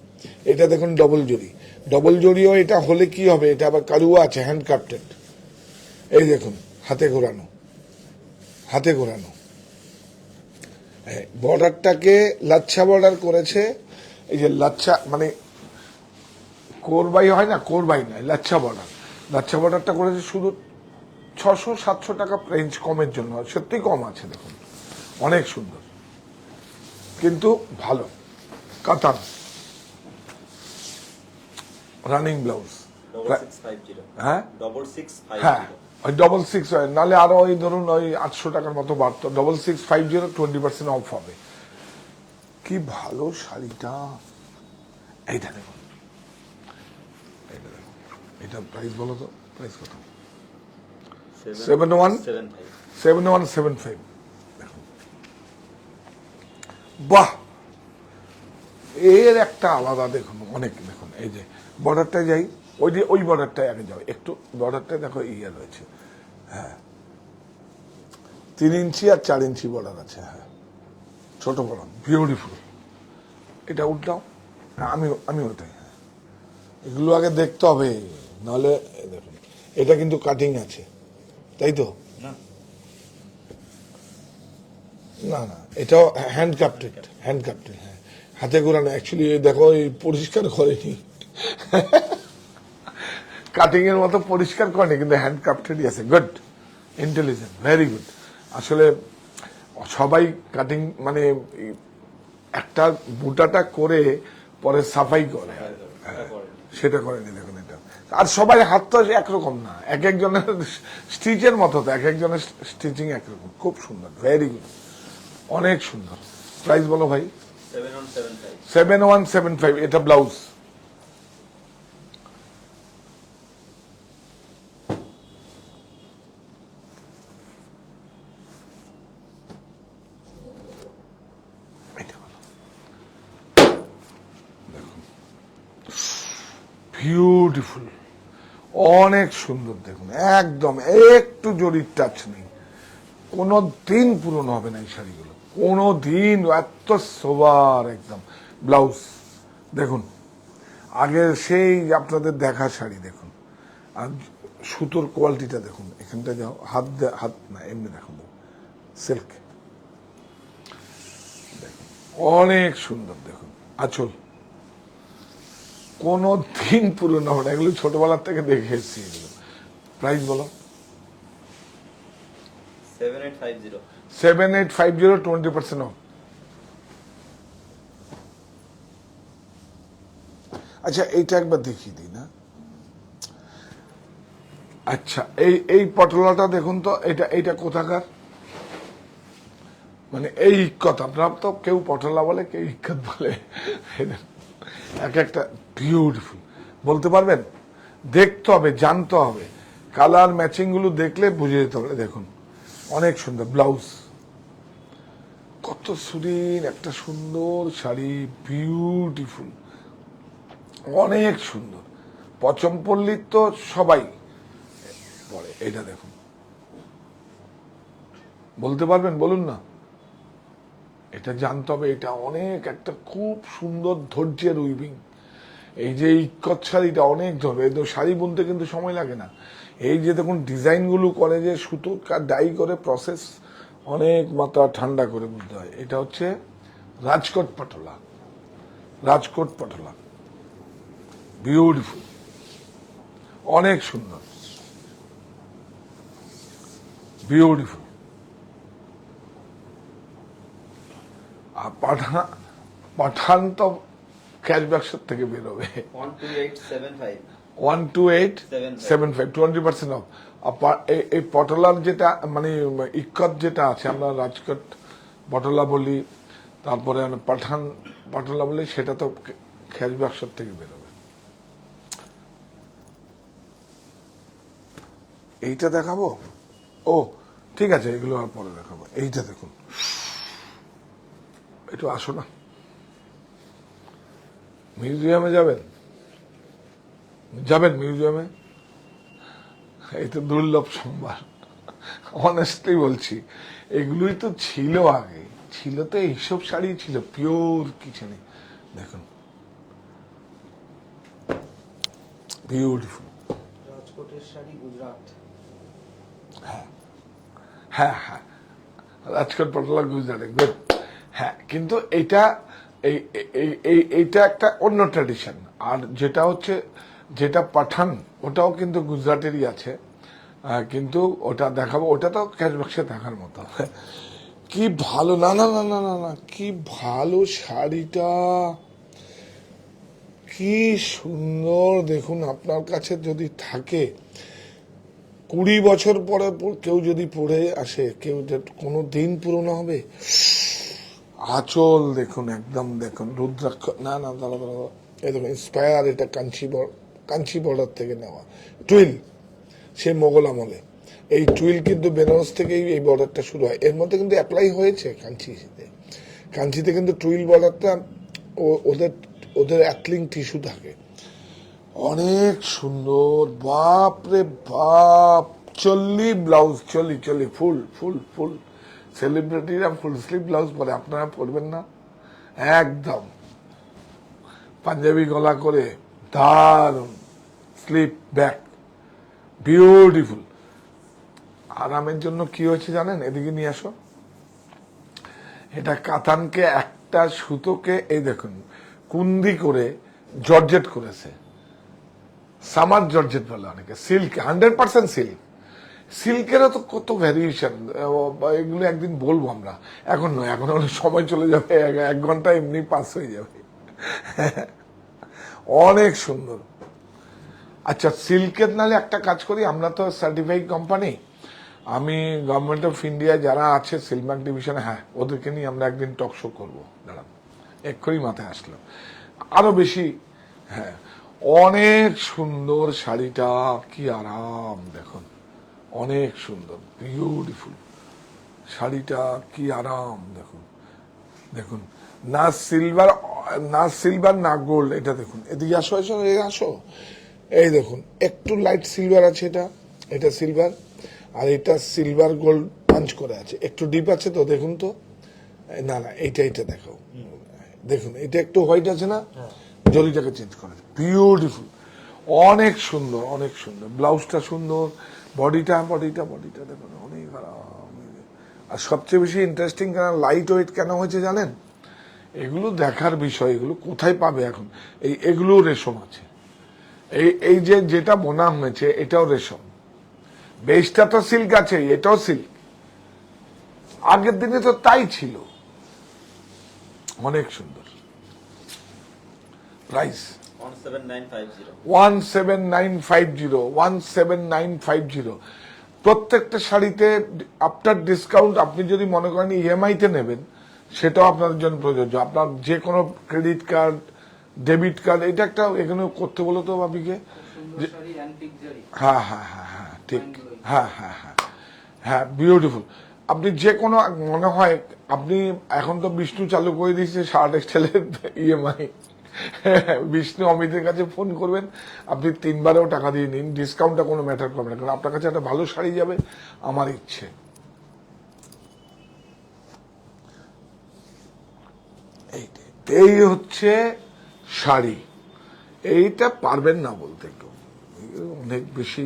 এটা দেখুন ডবল জড়ি, ডবল জড়িও এটা হলে কি হবে, এটা আবার কারুয়া আছে, হ্যান্ডক্রাফটেড। এই দেখুন হাতে ঘোরানো, হাতে ঘোরানো, বর্ডারটাকে লাচ্ছা বর্ডার করেছে। এই যে লাচ্ছা মানে কোরবাই হয় না, কোরবাই নয়, লাচ্ছা বর্ডার, লাচ্ছা বর্ডারটা করেছে শুধু 600-700 টাকা রেঞ্জ কমের জন্য, সত্যি কম আছে। দেখুন অনেক সুন্দর, কিন্তু ভালো কাতান রানিং ব্লাউজ। 6650 হ্যাঁ 6650 হ্যাঁ, ওই 666, নাহলে আরো ওই ধরুন ওই 800 টাকার মতো বাড়তো। 6650 20% অফ হবে। কি ভালো শাড়িটা, এইটা দেখুন, এইটা দেখুন, এটা প্রাইস বলো তো, প্রাইস কত? 7175 7175। দেখুন বাহ, এর একটা আলাদা দেখুন, অনেক দেখুন, এই যে বর্ডারটায় যাই, ওই যে ওই বর্ডারটায় আগে যাও একটু, বর্ডারটায় দেখো ইয়ে রয়েছে, হ্যাঁ 3 ইঞ্চি আর 4 ইঞ্চি বর্ডার আছে, হ্যাঁ ছোট বড়, বিউটিফুল। এটা উল্টাও, হ্যাঁ, আমি ওটাই, হ্যাঁ এগুলো আগে দেখতে হবে, নাহলে এই দেখুন এটা কিন্তু কাটিং আছে, তাই তো? না না না, এটাও হ্যান্ডক্রাফটেড, হ্যান্ডক্রাফটেড, হ্যাঁ হাতে ঘোরানো। অ্যাকচুয়ালি দেখো এই পরিষ্কার করেনি, কাটিং এর মতো পরিষ্কার করেনি, কিন্তু হ্যান্ডক্রাফটেডই আছে। Good, intelligent, very good. আসলে সবাই কাটিং মানে একটা বুটাটা করে পরে সাফাই করে, হ্যাঁ, সেটা করেনি। দেখুন এটা, আর সবাই হাত তো একরকম না, এক একজনের স্টিচের মতো, তো এক একজনের স্টিচিং একরকম। খুব সুন্দর, ভেরি গুড, অনেক সুন্দর। প্রাইস বলো ভাই? 7175 7175। এটা ব্লাউজ, বিউটিফুল, অনেক সুন্দর। দেখুন একদম একটু জরির টাচ নেই, কোনো দিন পুরনো হবে না এই শাড়িগুলো, কোনো দিন, এত সোবার একদম। ব্লাউজ দেখুন, আগে সেই আপনাদের দেখা শাড়ি দেখুন, আর সুতোর কোয়ালিটিটা দেখুন, এখানটা যাও, হাত না এমনি দেখুন, সিল্ক দেখুন, অনেক সুন্দর। দেখুন আঁচল, কোনো দিন পুরনো হবে না, এগুলো ছোটবেলার থেকে দেখে এসেছি এগুলো। প্রাইস বলো? 7850 7850, 20% অফ। আচ্ছা এইটা একবার দেখিয়ে দিই না। আচ্ছা এই পটলাটা দেখুন তো, এইটা কোথাকার, মানে এই ইক্কত, আপনারা তো কেউ পটলা বলে, কেউ ইক্কত বলে, এক একটা বিউটিফুল। বলতে পারবেন? দেখতে হবে, জানতে হবে, কালার ম্যাচিং গুলো দেখলে বুঝে যেতে হবে। দেখুন অনেক সুন্দর ব্লাউজ, কত সুদিন একটা সুন্দর শাড়ি, বিউটিফুল, অনেক সুন্দর। পচমপল্লীর তো সবাই পরে এটা দেখুন, বলতে পারবেন? বলুন না। এটা জানতে হবে, এটা অনেক একটা খুব সুন্দর ধৈর্যের উইভিং। এই যে ইক্কত শাড়িটা অনেক ধরবে, এই তো শাড়ি বুনতে কিন্তু সময় লাগে না। এই যে দেখুন ডিজাইনগুলো করে, যে সুতো ডাই করে প্রসেস অনেক মাত্রা ঠান্ডা করে বুনতে হয়। এটা হচ্ছে রাজকোট পটোলা, রাজকোট পটোলা, বিউটিফুল, অনেক সুন্দর, বিউটিফুল। আর পাঠান তো ক্যাশ ব্যবসার থেকে বেরোবে। 12875 12875 20% অফ। এই পটলার যেটা মানে ইক্কত যেটা আছে, আমরা রাজকোট পটলা বলি, তারপরে পাঠান পটলা বলি, সেটা তো ক্যাশ ব্যবসার থেকে বেরোবে। এইটা দেখাবো? ও ঠিক আছে, এগুলো আর পরে দেখাবো। এইটা দেখুন, একটু আসো না, মিউজিয়ামে যাবেন? যাবেন মিউজিয়ামে? এই তো দুর্লভ সম্ভার, অনেস্টলি বলছি। এগুলোই তো ছিল আগে, ছিল তো এইসব শাড়ি ছিল, পিওর কিছু নেই। দেখুন বিউটিফুল। রাজকোটের শাড়ি গুজরাট। হ্যাঁ হ্যাঁ, রাজকোট পটলা গুজরাটে, গুড। হ্যাঁ, কিন্তু এইটা এইটা একটা অন্য ট্র্যাডিশন। আর যেটা হচ্ছে, যেটা পাঠান, ওটাও কিন্তু গুজরাটেরই আছে, কিন্তু ওটা দেখাবো, ওটা তো ক্যাশ বাক্সে দেখার মতো। কি ভালো, না না না না না না, কি ভালো শাড়িটা, কি সুন্দর। দেখুন, আপনার কাছে যদি থাকে, 20 বছর পরে কেউ যদি পরে আসে, কেউ কোনো দিন পুরনো হবে। আঁচল দেখুন, একদম দেখুন রুদ্রাক্ষ, না না দাঁড়া দাঁড়া, এই দেখুন ইন্সপায়ার, এটা কাঞ্চি বর্ডার থেকে নেওয়া টুইল, সে মোগল আমলে। এই টুইল কিন্তু বেনারস থেকেই এই বর্ডারটা শুরু হয়। এর মধ্যে কিন্তু অ্যাপ্লাই হয়েছে কাঞ্চিতে কিন্তু টুইল বর্ডারটা ওদের ওদের অ্যাথলিং টিস্যু থাকে, অনেক সুন্দর। বাপ রে বাপ, চল্লি ব্লাউজ, চল্লি ফুল ফুল ফুল। সেলিব্রিটিরা ফুল স্লিভ ব্লাউজ পরে, আপনারা পরবেন না? একদম পাঞ্জাবি গলা করে, দারুন স্লিপ ব্যাক, বিউটিফুল। আরামের জন্য কি হয়েছে জানেন? এদিকে নিয়ে আসো। এটা কাতানকে একটা সুতোকে, এই দেখুন কুন্দি করে জর্জেট করেছে, সামার জর্জেট বলে অনেকে, সিল্ক, 100% সিল্ক। সিল্কেরও তো কত ভ্যারিয়েশন, এগুলো একদিন বলবো আমরা, এখন নয়, এখন অনেক সময় চলে যাবে, 1 ঘন্টা এমনি পাস হয়ে যাবে। অনেক সুন্দর। আচ্ছা, সিল্কের নালে একটা কাজ করি, আমরা তো সার্টিফাইড কোম্পানি, আমি গভর্নমেন্ট অফ ইন্ডিয়া যারা আছে সিলমার্ক ডিভিশনে, হ্যাঁ ওদেরকে নিয়ে আমরা একদিন টক শো করবো, দাঁড়ান এক্ষুনি মাথায় আসলো, আরো বেশি। হ্যাঁ, অনেক সুন্দর শাড়িটা, কি আরাম দেখুন, অনেক সুন্দর, বিউটিফুল শাড়িটা, কি আরাম দেখুন। দেখুন, না সিলভার না গোল্ড, এটা দেখুন, এদিকে আসো আসো, আসো, এই দেখুন একটু লাইট সিলভার আছে, এটা সিলভার, আর এটা সিলভার গোল্ড পাঞ্চ করে আছে, একটু ডিপ আছে তো, দেখুন তো, না না এইটা দেখো, দেখুন এটা একটু হোয়াইট আছে না, জরিটাকে চেঞ্জ করে, বিউটিফুল, অনেক সুন্দর, অনেক সুন্দর। ব্লাউজটা সুন্দর, বডিটা দেখুন, অনেক আরাম। আর সবচেয়ে বেশি ইন্টারেস্টিং কেন, লাইট ওয়েট কেন হয়েছে জানেন? এগুলো দেখার বিষয়, এগুলো কোথায় পাবে এখন? এগুলো রেশম আছে, এই যেটা বোনা হয়েছে এটাও রেশম, বেসটা তো সিল্ক আছে, এটাও সিল্ক, আগের দিনে তো তাই ছিল। অনেক সুন্দর। প্রাইস 17950 প্রত্যেকটা শাড়িতে আফটার ডিসকাউন্ট, আপনি যদি মনে করেন ইএমআই তে নেবেন, সেটাও আপনাদের জন্য প্রযোজ্য। আপনার যে কোনো ক্রেডিট কার্ড, ডেবিট কার্ড, এটা একটা এখানে করতে বলো তো বাবিকে। হ্যাঁ হ্যাঁ হ্যাঁ হ্যাঁ, ঠিক, হ্যাঁ হ্যাঁ হ্যাঁ হ্যাঁ, বিউটিফুল। আপনি যে কোনো, মনে হয় আপনি এখন তো বিষ্ণু চালু করে দিয়েছে শার্ট টেক্সটাইলের ইএমআই, বিষ্ণু অমিতের কাছে ফোন করবেন, আপনি 3বারেও টাকা দিয়ে নিন, ডিসকাউন্টটা কোনো ম্যাটার করবে না, কারণ আপনার কাছে একটা ভালো শাড়ি যাবে, আমার ইচ্ছে। এই হচ্ছে শাড়ি, এইটা পারবেন না বলতে কেউ, অনেক বেশি।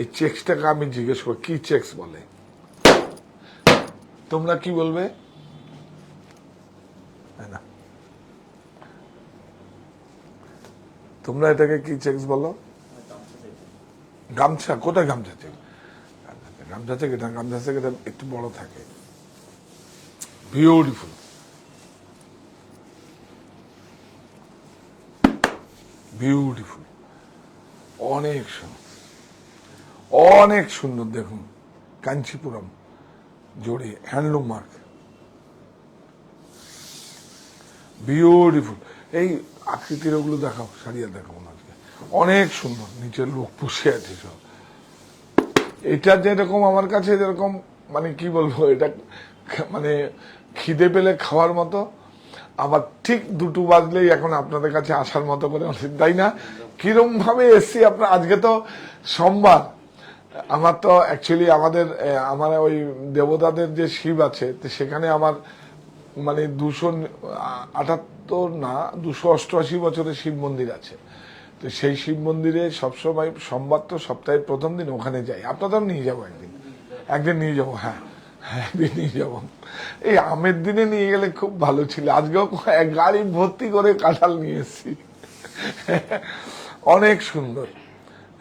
এই চেক্সটাকে আমি জিজ্ঞেস করি কি চেক্স বলে, তোমরা কি বলবে? না, তোমরা এটাকে কি চেক্স বলো? গামছা? কোথায় গামছা চেক? গামছা চেক এটা, গামছা চেক এটা একটু বড় থাকে। বিউটিফুল, বিউটিফুল, অনেক সুন্দর, অনেক সুন্দর। দেখুন কাঞ্চিপুরম জড়ি, হ্যান্ডলুম মার্ক, বিউটিফুল। এই আকৃতির ওগুলো দেখাও, সারিয়া দেখাও না আজকে, অনেক সুন্দর। নিচের লোক পুষে আছে সব। এটা যেরকম আমার কাছে যেরকম মানে কি বলবো, এটা মানে খিদে পেলে খাওয়ার মতো, আবার ঠিক 2টো বাজলেই এখন আপনাদের কাছে আসার মতো করে, তাই না? কিরম ভাবে এসছি আপনার। আজকে তো সোমবার, আমার তো অ্যাকচুয়ালি আমার ওই দেবতাদের যে শিব আছে, তো সেখানে আমার মানে 278 না 288 বছরের শিব মন্দির আছে। তো সেই শিব মন্দিরে সবসময় সোমবার তো সপ্তাহের প্রথম দিন ওখানে যাই। আপনাদের নিয়ে যাবো একদিন, একদিন নিয়ে যাবো। হ্যাঁ, একদিন নিয়ে যাবো। এই আমের দিনে নিয়ে গেলে খুব ভালো ছিল। আজকেও এক গাড়ি ভর্তি করে কাঁঠাল নিয়ে এসেছি, অনেক সুন্দর।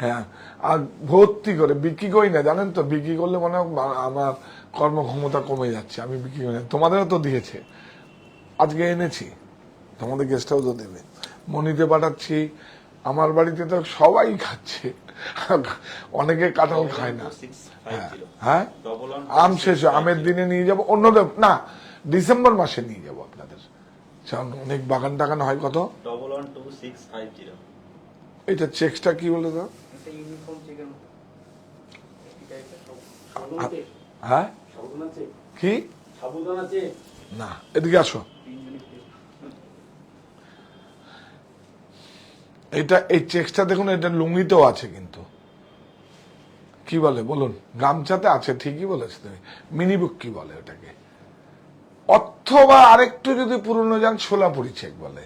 হ্যাঁ, আর ভর্তি করে বিক্রি করি না, জানেন তো? বিক্রি করলে মনে হয় আমার কর্মক্ষমতা কমে যাচ্ছে, আমি বিক্রি করি না। তোমাদেরও তো দিয়েছে, আজকে এনেছি, তোমাদের গেস্ট হাউসও দেবে, মনিতে পাঠাচ্ছি। আমার বাড়িতে তো সবাই খাচ্ছে, অনেকে কাঁঠাল খায় না। হ্যাঁ, আম শেষ, আমের দিনে নিয়ে যাবো, অন্যদের না, ডিসেম্বর মাসে নিয়ে যাবো আপনাদের। অনেক বাগান টাগান হয়। কত? 112650। এটা চেকসটা কি বলে দাও? এটা ইউনিফর্ম চেকের মতো। হ্যাঁ, কি না, এদিকে আসো। এটা এই চেকসটা দেখুন, এটা লুঙ্গিতেও আছে কিন্তু। কি বলে বলুন? গামছাতে আছে, ঠিকই বলেছে তুমি। মিনি বুক কি বলে ওটাকে? অথবা আরেকটু যদি পুরনো যান, সোলাপুরি চেক বলে।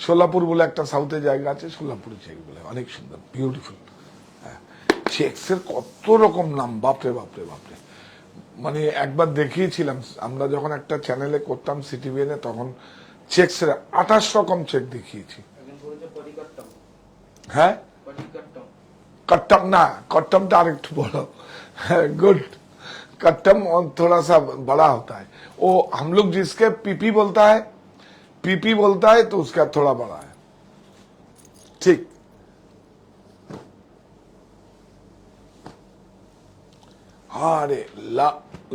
সোলাপুর বলে একটা সাউথে জায়গা আছে, সোলাপুরি চেক বলে, অনেক সুন্দর, বিউটিফুল। হ্যাঁ, চেক্সের কত রকম নাম, বাপরে বাপরে বাপরে। মানে একবার দেখিয়েছিলাম আমরা যখন একটা চ্যানেলে করতাম সিটিভিএনে, তখন চেক্সের 28 রকম চেক দেখিয়েছি। হ্যাঁ, कट्टम ना, कट्टम तो आरेक्टू बड़ो, गुड। कट्टम थोड़ा सा बड़ा होता है, वो हम लोग जिसके पीपी बोलता है तो उसका थोड़ा बड़ा है, ठीक। আরে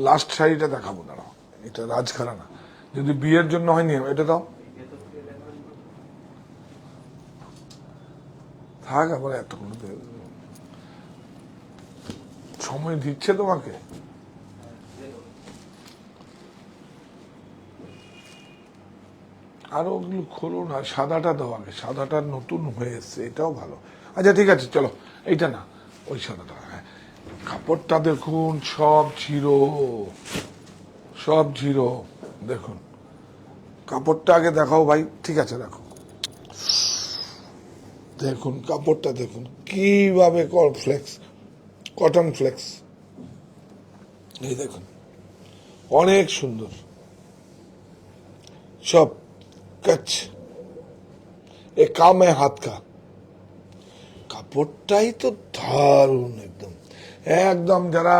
লাস্ট শাড়িটা দেখাবো, দাঁড়াও, এটা রাজখানা, যদি বিয়ের জন্য হয়নি এটা দাও, থাক আবার এতক্ষণ সময় দিচ্ছে তোমাকে। আরো ওগুলো খোলো না, সাদাটা দাও আগে, সাদাটা নতুন হয়ে এসছে, এটাও ভালো। আচ্ছা ঠিক আছে, চলো এইটা না, ওই সাদাটা। হ্যাঁ, কাপড়টা দেখুন, সব জিরো, সব জিরো। দেখুন কাপড়টা আগে দেখাও ভাই, ঠিক আছে দেখো, দেখুন কাপড়টা দেখুন কিভাবে ফ্লেক্স, কটন ফ্লেক্স, এই দেখুন অনেক সুন্দর, সব कच्छ, ये काम है हाथ का। কাপড়টাই তো দারুণ, একদম একদম। যারা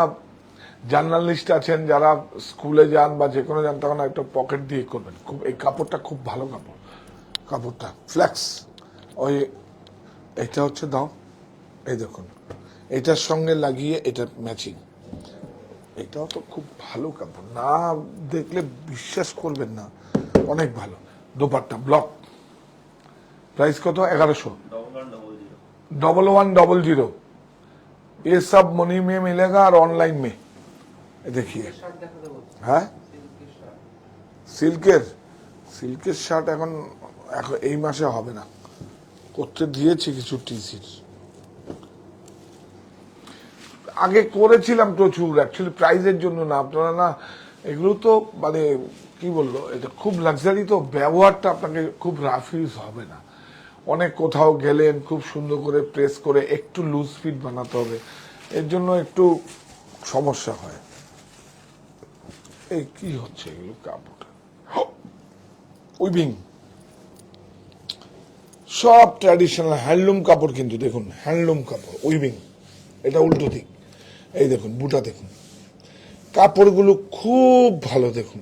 জার্নালিস্ট আছেন, যারা স্কুলে যান বা যে কোনো যান, তখন একটা পকেট দিয়ে করবেন। খুব এই কাপড়টা খুব ভালো কাপড়, কাপড়টা ফ্লেক্স। ওই এটা হচ্ছে দাও, এই দেখুন, এটার সঙ্গে লাগিয়ে এটা ম্যাচিং, এটাও তো খুব ভালো কাপড়, না দেখলে বিশ্বাস করবেন না, অনেক ভালো। दोपट्टा ब्लॉक, प्राइस कत? 1100। 1100। ये सब मनी में मिलेगा और ऑनलाइन में। देखिए, हाँ सिल्केर সিল্কের শার্ট এখন এখন এই মাসে হবে না, করতে দিয়েছি কিছু টিসির, আগে করেছিলাম প্রচুর, অ্যাকচুয়ালি প্রাইজের জন্য না, আপনারা না এগুলো তো মানে কি বললো, এটা খুব লাক্সারি, তো ব্যবহারটা আপনাকে খুব রাফ ইউজ হবে না, অনেক কোথাও গেলেন খুব সুন্দর করে প্রেস করে একটু লুজ ফিট বানাতে হবে, এর জন্য একটু সমস্যা হয়। এই কি হচ্ছে এগুলো কাপড় উইভিং, সব ট্র্যাডিশনাল হ্যান্ডলুম কাপড়, কিন্তু দেখুন হ্যান্ডলুম কাপড় উইভিং, এটা উল্টো দিক, এই দেখুন বুটা দেখুন, কাপড়গুলো খুব ভালো, দেখুন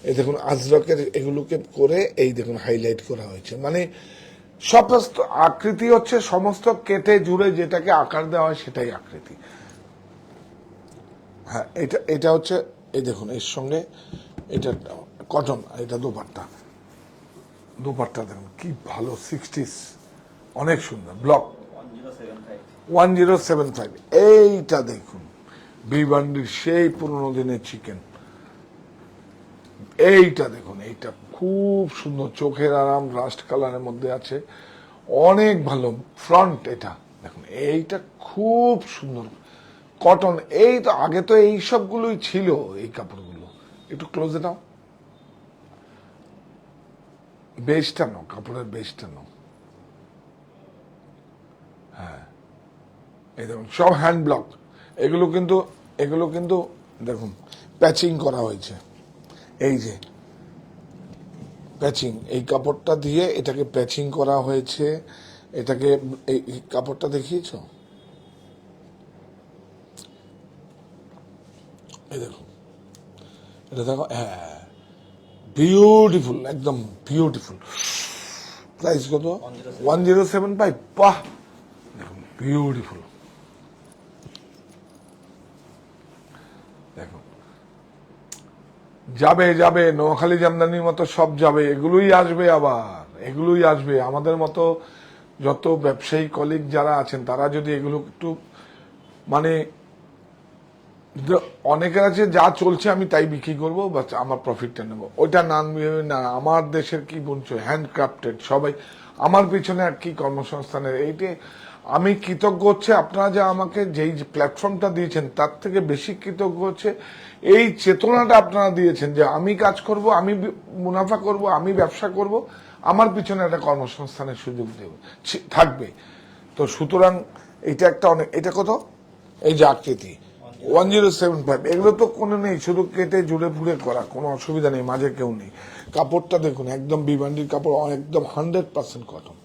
এই দেখুন আজরকের এগুলোকে করে এই দেখুন হাইলাইট করা হয়েছে, মানে সমস্ত আকৃতি হচ্ছে সমস্ত কেটে জুড়ে যেটাকে আকার দেওয়া হয় সেটাই আকৃতি। হ্যাঁ, এটা এটা হচ্ছে এই দেখুন এর সঙ্গে এটা কটন, এটা দুপাট্টা দেখুন কি ভালো, 60s, অনেক সুন্দর ব্লক 1075. 1075। এইটা দেখুন ভিভান্ডির সেই পুরোনো দিনের চিকেন, এইটা দেখুন, এইটা খুব সুন্দর, চোখের আরাম, রাস্ট কালারের মধ্যে আছে, অনেক ভালো ফ্রন্ট, এটা দেখুন এইটা খুব সুন্দর কটন, এই তো আগে তো এই সবগুলোই ছিল, এই কাপড়গুলো একটু ক্লোজে নাও, বেশটা নাও, কাপড়ের বেশটা নাও, হ্যাঁ এই দেখুন সব হ্যান্ড ব্লক, এগুলো কিন্তু দেখুন প্যাচিং করা হয়েছে, এই যে প্যাচিং, এই কাপড়টা দিয়ে এটাকে প্যাচিং করা হয়েছে, এটাকে এই কাপড়টা দেখিয়েছ, এই দেখুন এটা দেখো, হ্যাঁ বিউটিফুল, একদম বিউটিফুল। প্রাইস কত? 1075। বাহ, দেখুন বিউটিফুল, দেখুন যাবে যাবে নোয়াখালী জামদানির মতো সব যাবে, এগুলোই আসবে, আবার এগুলোই আসবে। আমাদের মতো যত ব্যবসায়ী কলিগ যারা আছেন তারা যদি এগুলো একটু মানে, অনেকের আছে যা চলছে আমি তাই বিক্রি করবো, বা আমার প্রফিটটা নেবো, ওইটা না, আমার দেশের কি বলছো হ্যান্ডক্রাফটেড, সবাই আমার পিছনে আর কি কর্মসংস্থানের, এইটা আমি কৃতজ্ঞ হচ্ছে, আপনারা যা আমাকে যেই প্ল্যাটফর্মটা দিয়েছেন তার থেকে বেশি কৃতজ্ঞ হচ্ছে এই চেতনাটা আপনারা দিয়েছেন যে আমি কাজ করব, আমি মুনাফা করব, আমি ব্যবসা করব, আমার পিছনে একটা কর্মসংস্থানের সুযোগ দেব থাকবে। তো সুতরাং এটা একটা অনেক, এটা কত, এই যে আকৃতি 1075, এগুলো তো কোনো নেই, শুধু কেটে জুড়ে ফুড়ে করা, কোনো অসুবিধা নেই, মাঝে কেউ নেই। কাপড়টা দেখুন একদম ভিভান্ডির কাপড়, একদম 100% কটন,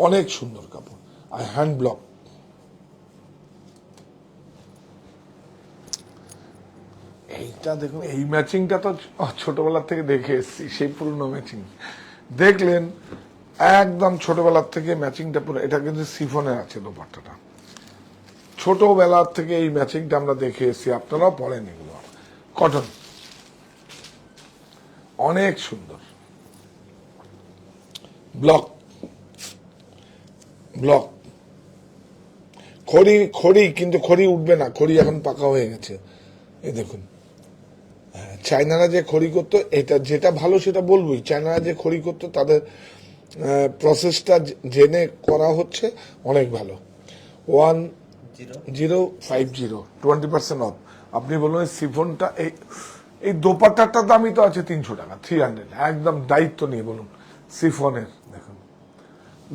অনেক সুন্দর কাপড়, আর হ্যান্ড ব্লক। এইটা দেখুন, এই ম্যাচিংটা তো ছোটবেলা থেকে দেখে এসেছি, সেই পুরনো ম্যাচিং দেখলেন, একদম ছোটবেলার থেকে ম্যাচিংটা পুরো, এটা কিন্তু সিফনের আছে দোপাট্টাটা, ছোটবেলার থেকে এই ম্যাচিংটা আমরা দেখে এসেছি, আপনারাও পড়েন এগুলো, কটন, অনেক সুন্দর ব্লক, ব্লক খড়ি কিন্তু খড়ি উঠবে না, খড়ি এখন পাকা হয়ে গেছে, এই দেখুন। চায়নারা যে খড়ি করতো, এটা যেটা ভালো সেটা বলবোই, চায়নারা যে খড়ি করতো তাদের প্রসেসটা জেনে করা হচ্ছে, অনেক ভালো। 1050, 20% অফ। আপনি বলুন সিফনটা, এই দোপাট্টাটার দামই তো আছে 300 টাকা, 300, একদম দায়িত্ব নিয়ে বলুন। সিফনের দেখুন,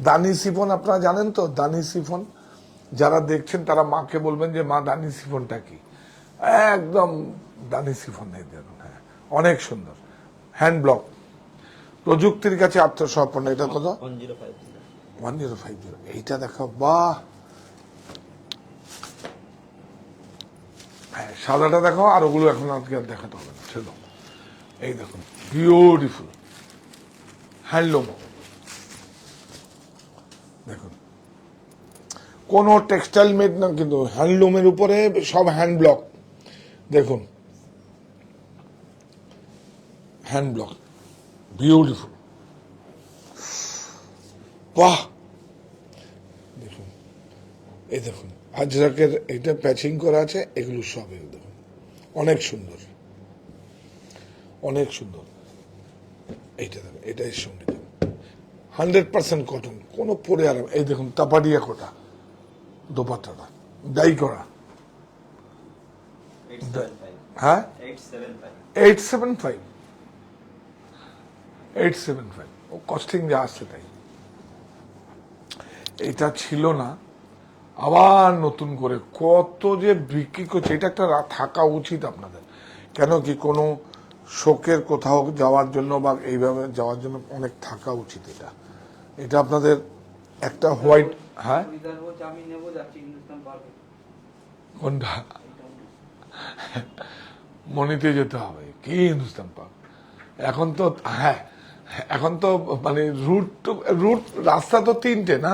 দানি সিফন আপনারা জানেন তো, দানি সিফন যারা দেখছেন তারা মাকে বলবেন যে মা দানি সিফনটা কি, একদম দানি সিফন দেখুন, হ্যাঁ অনেক সুন্দর, হ্যান্ড ব্লক, প্রযুক্তির কাছে আত্মসমর্পণ। এটা কত? 1050। এইটা দেখাও, বাহ, হ্যাঁ সাদাটা দেখাও, আর ওগুলো এখন আজকে আর দেখাতে হবে না, ছিল। এই দেখুন বিউটিফুল হ্যান্ডলুম, দেখুন কোন টেক্সটাইল মেড না, কিন্তু হ্যান্ডলুমের উপরে সব হ্যান্ড ব্লক, দেখুন হ্যান্ড ব্লক, বিউটিফুল, বাহ, দেখুন এই দেখুন আজরাকের এটা প্যাচিং করা আছে, এগুলো সব দেখুন অনেক সুন্দর, অনেক সুন্দর। এইটা দেখুন, এটা এর সঙ্গে 100% কটন, কোনো পরে আরাম। এই দেখুন তাপাডিয়া কোটা দোপাট্টাটা ডাই করা, 875 হ্যাঁ 875 875 875 ও কস্টিং যা আসছে তাই। এটা ছিল না, আবার নতুন করে কত যে বিক্রি করছে। এটা একটা থাকা উচিত আপনাদের, কেন কি কোনো শোকের কোথাও যাওয়ার জন্য বা এইভাবে যাওয়ার জন্য অনেক থাকা উচিত। এটা এটা আপনাদের একটা হোয়াইট, হ্যাঁ আমি নেবো, যাচ্ছি হিন্দুস্তান পারবে। কোনটা মনিতে যেতে হবে কি হিন্দুস্তান পার্ক? এখন তো হ্যাঁ, এখন তো মানে রুট রাস্তা তো তিনটে না,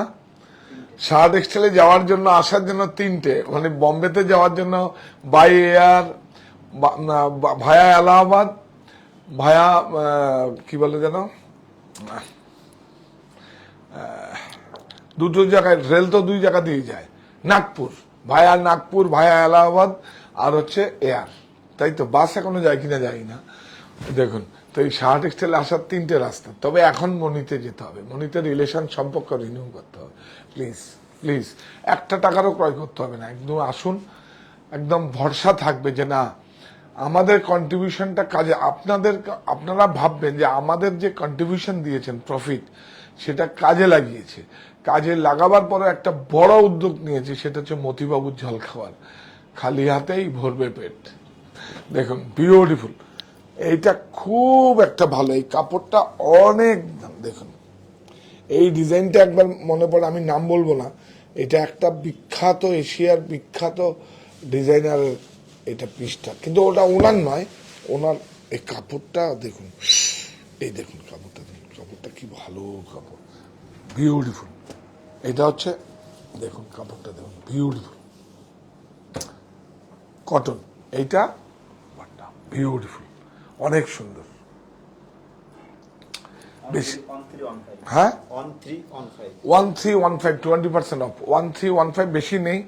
শার্ট এক্সটেলে যাওয়ার জন্য আসার জন্য তিনটে, মানে বম্বেতে যাওয়ার জন্য বাই এয়ার, ভায়া এলাহাবাদ, ভায়া কি বলে যেন দুটো জায়গায় রেল তো দুই জায়গা দিয়ে যায়, নাগপুর ভায়া নাগপুর, ভায়া এলাহাবাদ, আর হচ্ছে এয়ার, তাই তো। বাস এখনো যায় কিনা জানি না। দেখুন তো এই শার্ট এক্সটেলে আসার তিনটে রাস্তা। তবে এখন মনিতে যেতে হবে, মনিতে রিলেশন সম্পর্ক রিনিউ করতে হবে। প্লিজ প্লিজ, একটা টাকারও ক্রয় করতে হবে না, একদম আসুন, একদম ভরসা থাকবে যে না আমাদের কন্ট্রিবিউশনটা কাজে, আপনারা ভাববেন যে আমাদের যে কন্ট্রিবিউশন দিয়েছেন প্রফিট, সেটা কাজে লাগিয়েছে। কাজে লাগাবার পরে একটা বড় উদ্যোগ নিয়েছে, সেটা হচ্ছে মতিবাবুর জল খাওয়ার, খালি হাতেই ভরবে পেট। দেখুন বিউটিফুল, এইটা খুব একটা ভালো, এই কাপড়টা অনেক দাম। দেখুন এই ডিজাইনটা একবার মনে পড়ে, আমি নাম বলবো না, এটা একটা বিখ্যাত এশিয়ার বিখ্যাত ডিজাইনারের এটা পিসটা, কিন্তু ওটা ওনার নয়, ওনার এই কাপড়টা দেখুন, এই দেখুন কাপড়টা দেখুন, কাপড়টা কি ভালো কাপড়, বিউটিফুল। এটা হচ্ছে দেখুন কাপড়টা দেখুন, বিউটিফুল কটন, এইটা বিউটিফুল, অনেক সুন্দর। বেশি 1315 হ্যাঁ 1315 1315 20% অফ, 1315 বেশি নেই,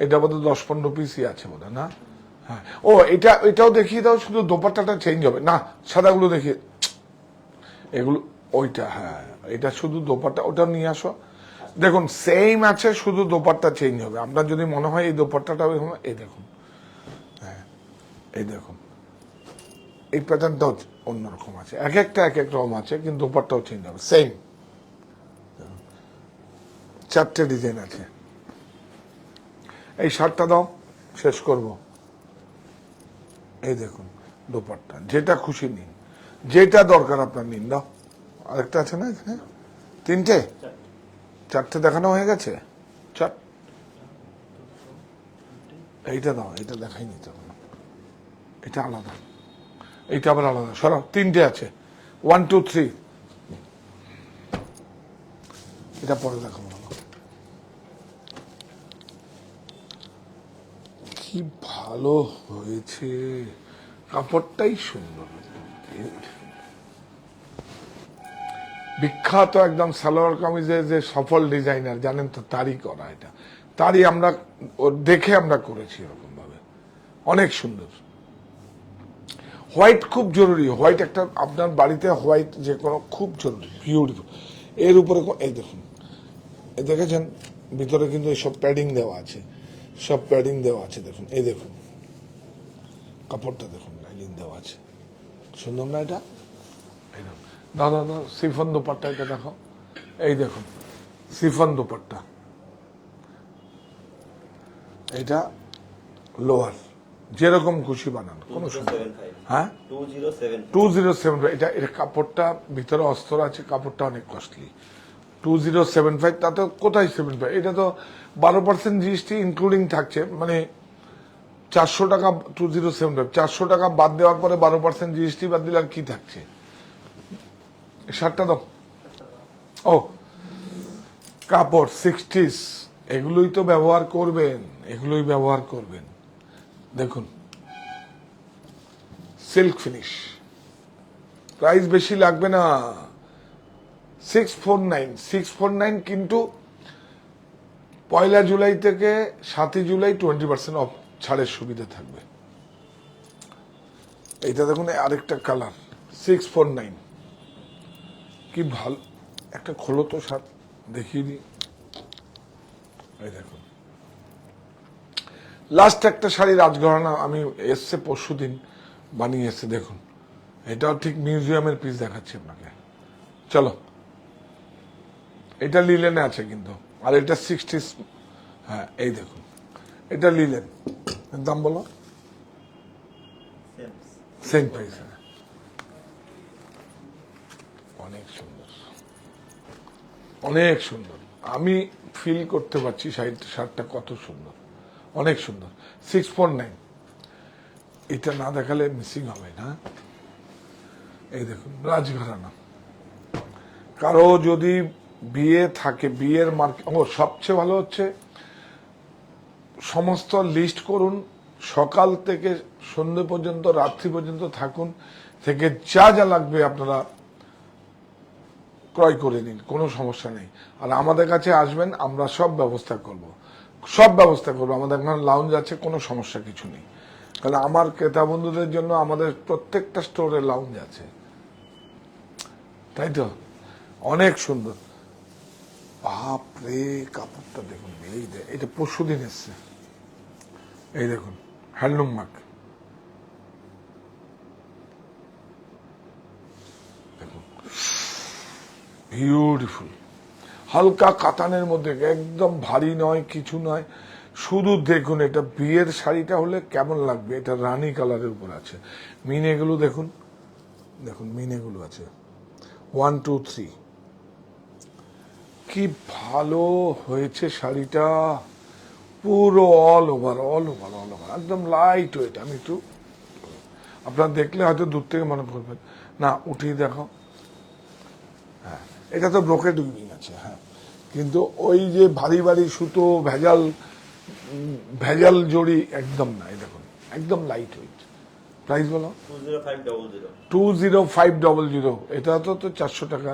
এটা বোধহয় 10-15 পিসই আছে বোধহয় না। হ্যাঁ ও এটাও দেখিয়ে দাও, শুধু দোপাট্টাটা চেঞ্জ হবে না, সাদাগুলো দেখিয়ে, এগুলো ওইটা, হ্যাঁ এটা শুধু দোপাট্টা, ওটা নিয়ে আসো। দেখুন সেম আছে, শুধু দোপাট্টা চেঞ্জ হবে। আপনার যদি মনে হয় এই দোপাট্টাটা, এই দেখুন, হ্যাঁ এই দেখুন এই প্যাটার্নটাও অন্যরকম আছে, এক একটা এক এক রকম আছে, কিন্তু দোপাট্টাও চেঞ্জ হবে, সেম 4টে ডিজাইন আছে। এই শার্টটা দাও, শেষ করব। এই দেখুন দোপাট্টা, যেটা খুশি নিন, যেটা দরকার আপনার নিন। দাও, আরেকটা আছে না এখানে, 3টে 4টে দেখানো হয়ে গেছে, 4, এইটা দাও, এটা দেখাইনি তো, এটা আলাদা, এইটা আবার আলাদা, সরাও, 3টে আছে, 1 2 3, এটা পরে দেখাবো। কি ভালো হয়েছে, কাপড়টাই সুন্দর, বিখ্যাত একদম সালোয়ার কামিজের যে সফল ডিজাইনার জানেন তো, তারই করা এটা, তারই আমরা দেখে আমরা করেছি এরকম ভাবে, অনেক সুন্দর। হোয়াইট খুব জরুরি, হোয়াইট একটা আপনার বাড়িতে হোয়াইট যে কোনো খুব জরুরি, বিউটিফুল। এর উপরে এই দেখুন, এই দেখেছেন ভিতরে কিন্তু সব প্যাডিং দেওয়া আছে, সব প্যাডিং দেওয়া আছে, দেখুন এই দেখুন কাপড়টা দেখুন, লাইনিং দেওয়া আছে, সুন্দর না এটা? দাদা দাদা সিফন দোপাট্টা, এটা দেখো, এই দেখুন সিফন দোপাট্টা, এটা লোয়ার, যেরকম খুশি বানান, কোনো সুন্দর, হ্যাঁ 2075, এটা এর কাপড়টা ভিতরে অস্তর আছে, কাপড়টা অনেক কস্টলি, 2075, তাতে কোথায় 75, এটা তো 12% জিএসটি ইনক্লুডিং থাকছে, মানে 400 টাকা, 2075 400 টাকা বাদ দেওয়ার পরে 12% জিএসটি বাদ দিলে আর কি থাকছে। শার্টটা দাও, ও কাপড় 60s, এগুলোই তো ব্যবহার করবেন, এগুলোই ব্যবহার করবেন। দেখুন সিল্ক ফিনিশ, প্রাইস বেশি লাগবে না, 649, কিন্তু 1 জুলাই থেকে 7 জুলাই 20% অফ ছাড়ের সুবিধা থাকবে। এইটা দেখুন আরেকটা কালার, 649, কি ভালো একটা খোলো তো শার্ট দেখিয়ে দিই। এই দেখুন, লাস্ট একটা শাড়ি রাজঘরানা আমি এসছে পরশুদিন বানিয়ে এসছে, দেখুন এটাও ঠিক মিউজিয়ামের পিস দেখাচ্ছি আপনাকে। চলো, এটা লিলেনে আছে কিন্তু, আর এটা 60, হ্যাঁ এই দেখুন এটা লিলেন, দাম বলো। Same same price. অনেক সুন্দর, অনেক সুন্দর, আমি ফিল করতে পারছি শার্টটা কত সুন্দর, অনেক সুন্দর। 649, এটা না দেখালে মিসিং হবে না। এই দেখুন রাজঘরানা, কারো যদি বিয়ে থাকে, বিয়ের মার্কেট, সবচেয়ে ভালো হচ্ছে সমস্ত লিস্ট করুন, সকাল থেকে সন্ধ্যে পর্যন্ত, রাত্রি পর্যন্ত থাকুন, থেকে যা যা লাগবে আপনারা ক্রয় করে নিন, কোনো সমস্যা নেই। আর আমাদের কাছে আসবেন, আমরা সব ব্যবস্থা করব, সব ব্যবস্থা করবো। আমাদের এখানে লাউঞ্জ আছে, কোনো সমস্যা কিছু নেই। কারণ আমার ক্রেতা বন্ধুদের জন্য আমাদের প্রত্যেকটা স্টোরে লাউঞ্জ আছে, তাই তো। অনেক সুন্দর, বাপরে কাপড়টা দেখুন, এই এটা পরশুদিন এসছে, এই দেখুন হ্যান্ডলুম মার্ক, দেখুন বিউটিফুল, হালকা কাতানের মধ্যে, একদম ভারী নয়, কিছু নয়। শুধু দেখুন এটা বিয়ের শাড়িটা হলে কেমন লাগবে। এটা রানী কালারের উপর আছে, মিনেগুলো দেখুন, দেখুন মিনেগুলো আছে 1 2 3, কি ভালো হয়েছে শাড়িটা, পুরো all over, all over, all over, একদম লাইট ওয়েট। আমি একটু আপনারা দেখলে হয়তো দূর থেকে মনে করবেন, না উঠিয়ে দেখো, হ্যাঁ এটা তো ব্রোকেট উইভিং আছে, হ্যাঁ, কিন্তু ওই যে ভারী ভারী সুতো, ভেজাল ভেজাল জড়ি একদম নাই, দেখুন একদম লাইট ওয়েট। প্রাইস বলো। 20500 20500, এটা তো 400 টাকা,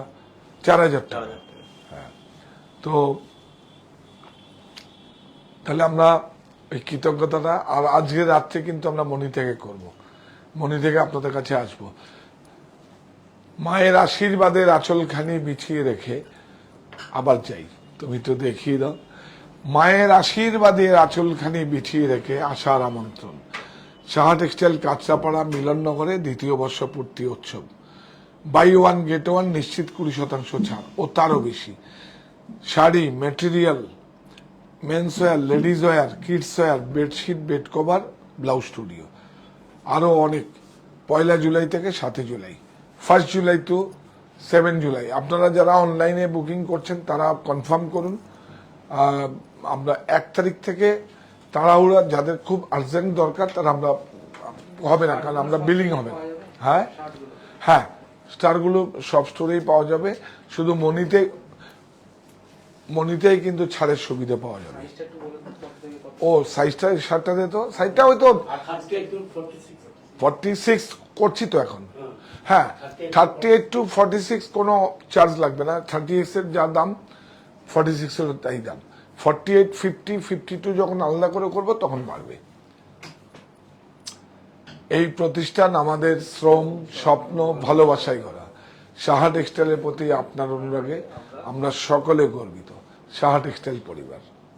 4000 টাকা। 4000 টাকা। হ্যাঁ, তো তাহলে আমরা এই কৃতজ্ঞতাটা, আর আজকে রাত্রে কিন্তু আমরা মনি থেকে করব, মনি থেকে আপনাদের কাছে আসব। মায়ের আশীর্বাদের আঁচলখানি বিছিয়ে রেখে আবার যাই, তুমি তো দেখিয়ে দাও। মায়ের আশীর্বাদের আঁচলখানি বিছিয়ে রেখে আসার আমন্ত্রণ। সাহা টেক্সটাইল, কাঁচরাপাড়া, মিলননগরে 2য় বর্ষপূর্তি উৎসব। বাই 1 get 1 নিশ্চিত 20% ছাড় ও তারও বেশি। Sari, material, mens wear, ladies wear, kids wear, bedsheet, bed cover, blouse studio, আরো অনেক। 1 জুলাই থেকে 7 জুলাই, 1 জুলাই টু 7 জুলাই। আপনারা যারা অনলাইনে বুকিং করছেন তারা কনফার্ম করুন। আমরা 1 তারিখ থেকে তাড়াহুড়া, যাদের খুব আর্জেন্ট দরকার তারা আমরা হবে না, কারণ আমরা বিলিং হবে না। হ্যাঁ হ্যাঁ, স্টারগুলো সব স্টোরেই পাওয়া যাবে, শুধু মনিতেই কিন্তু ছাড়ের সুবিধা পাওয়া যাবে। সাইজটা একটু বলে দিন, কত থেকে কত? ও সাইজটা, শার্টটা দে তো, সাইজটা হয়তো 46 করছি তো এখন। হ্যাঁ, 38 to 46 কোনো চার্জ লাগবে না। 36 এর যা দাম 46 এর তাই দাম। 48, 50, 52 যখন আলাদা করে করবো তখন বাড়বে। এই প্রতিষ্ঠান আমাদের শ্রম, স্বপ্ন, ভালোবাসায় গড়া। সাহা টেক্সটাইলের প্রতি আপনার অনুরাগে আমরা সকলে গর্বিত। সাহা টেক্সটাইল পরিবার।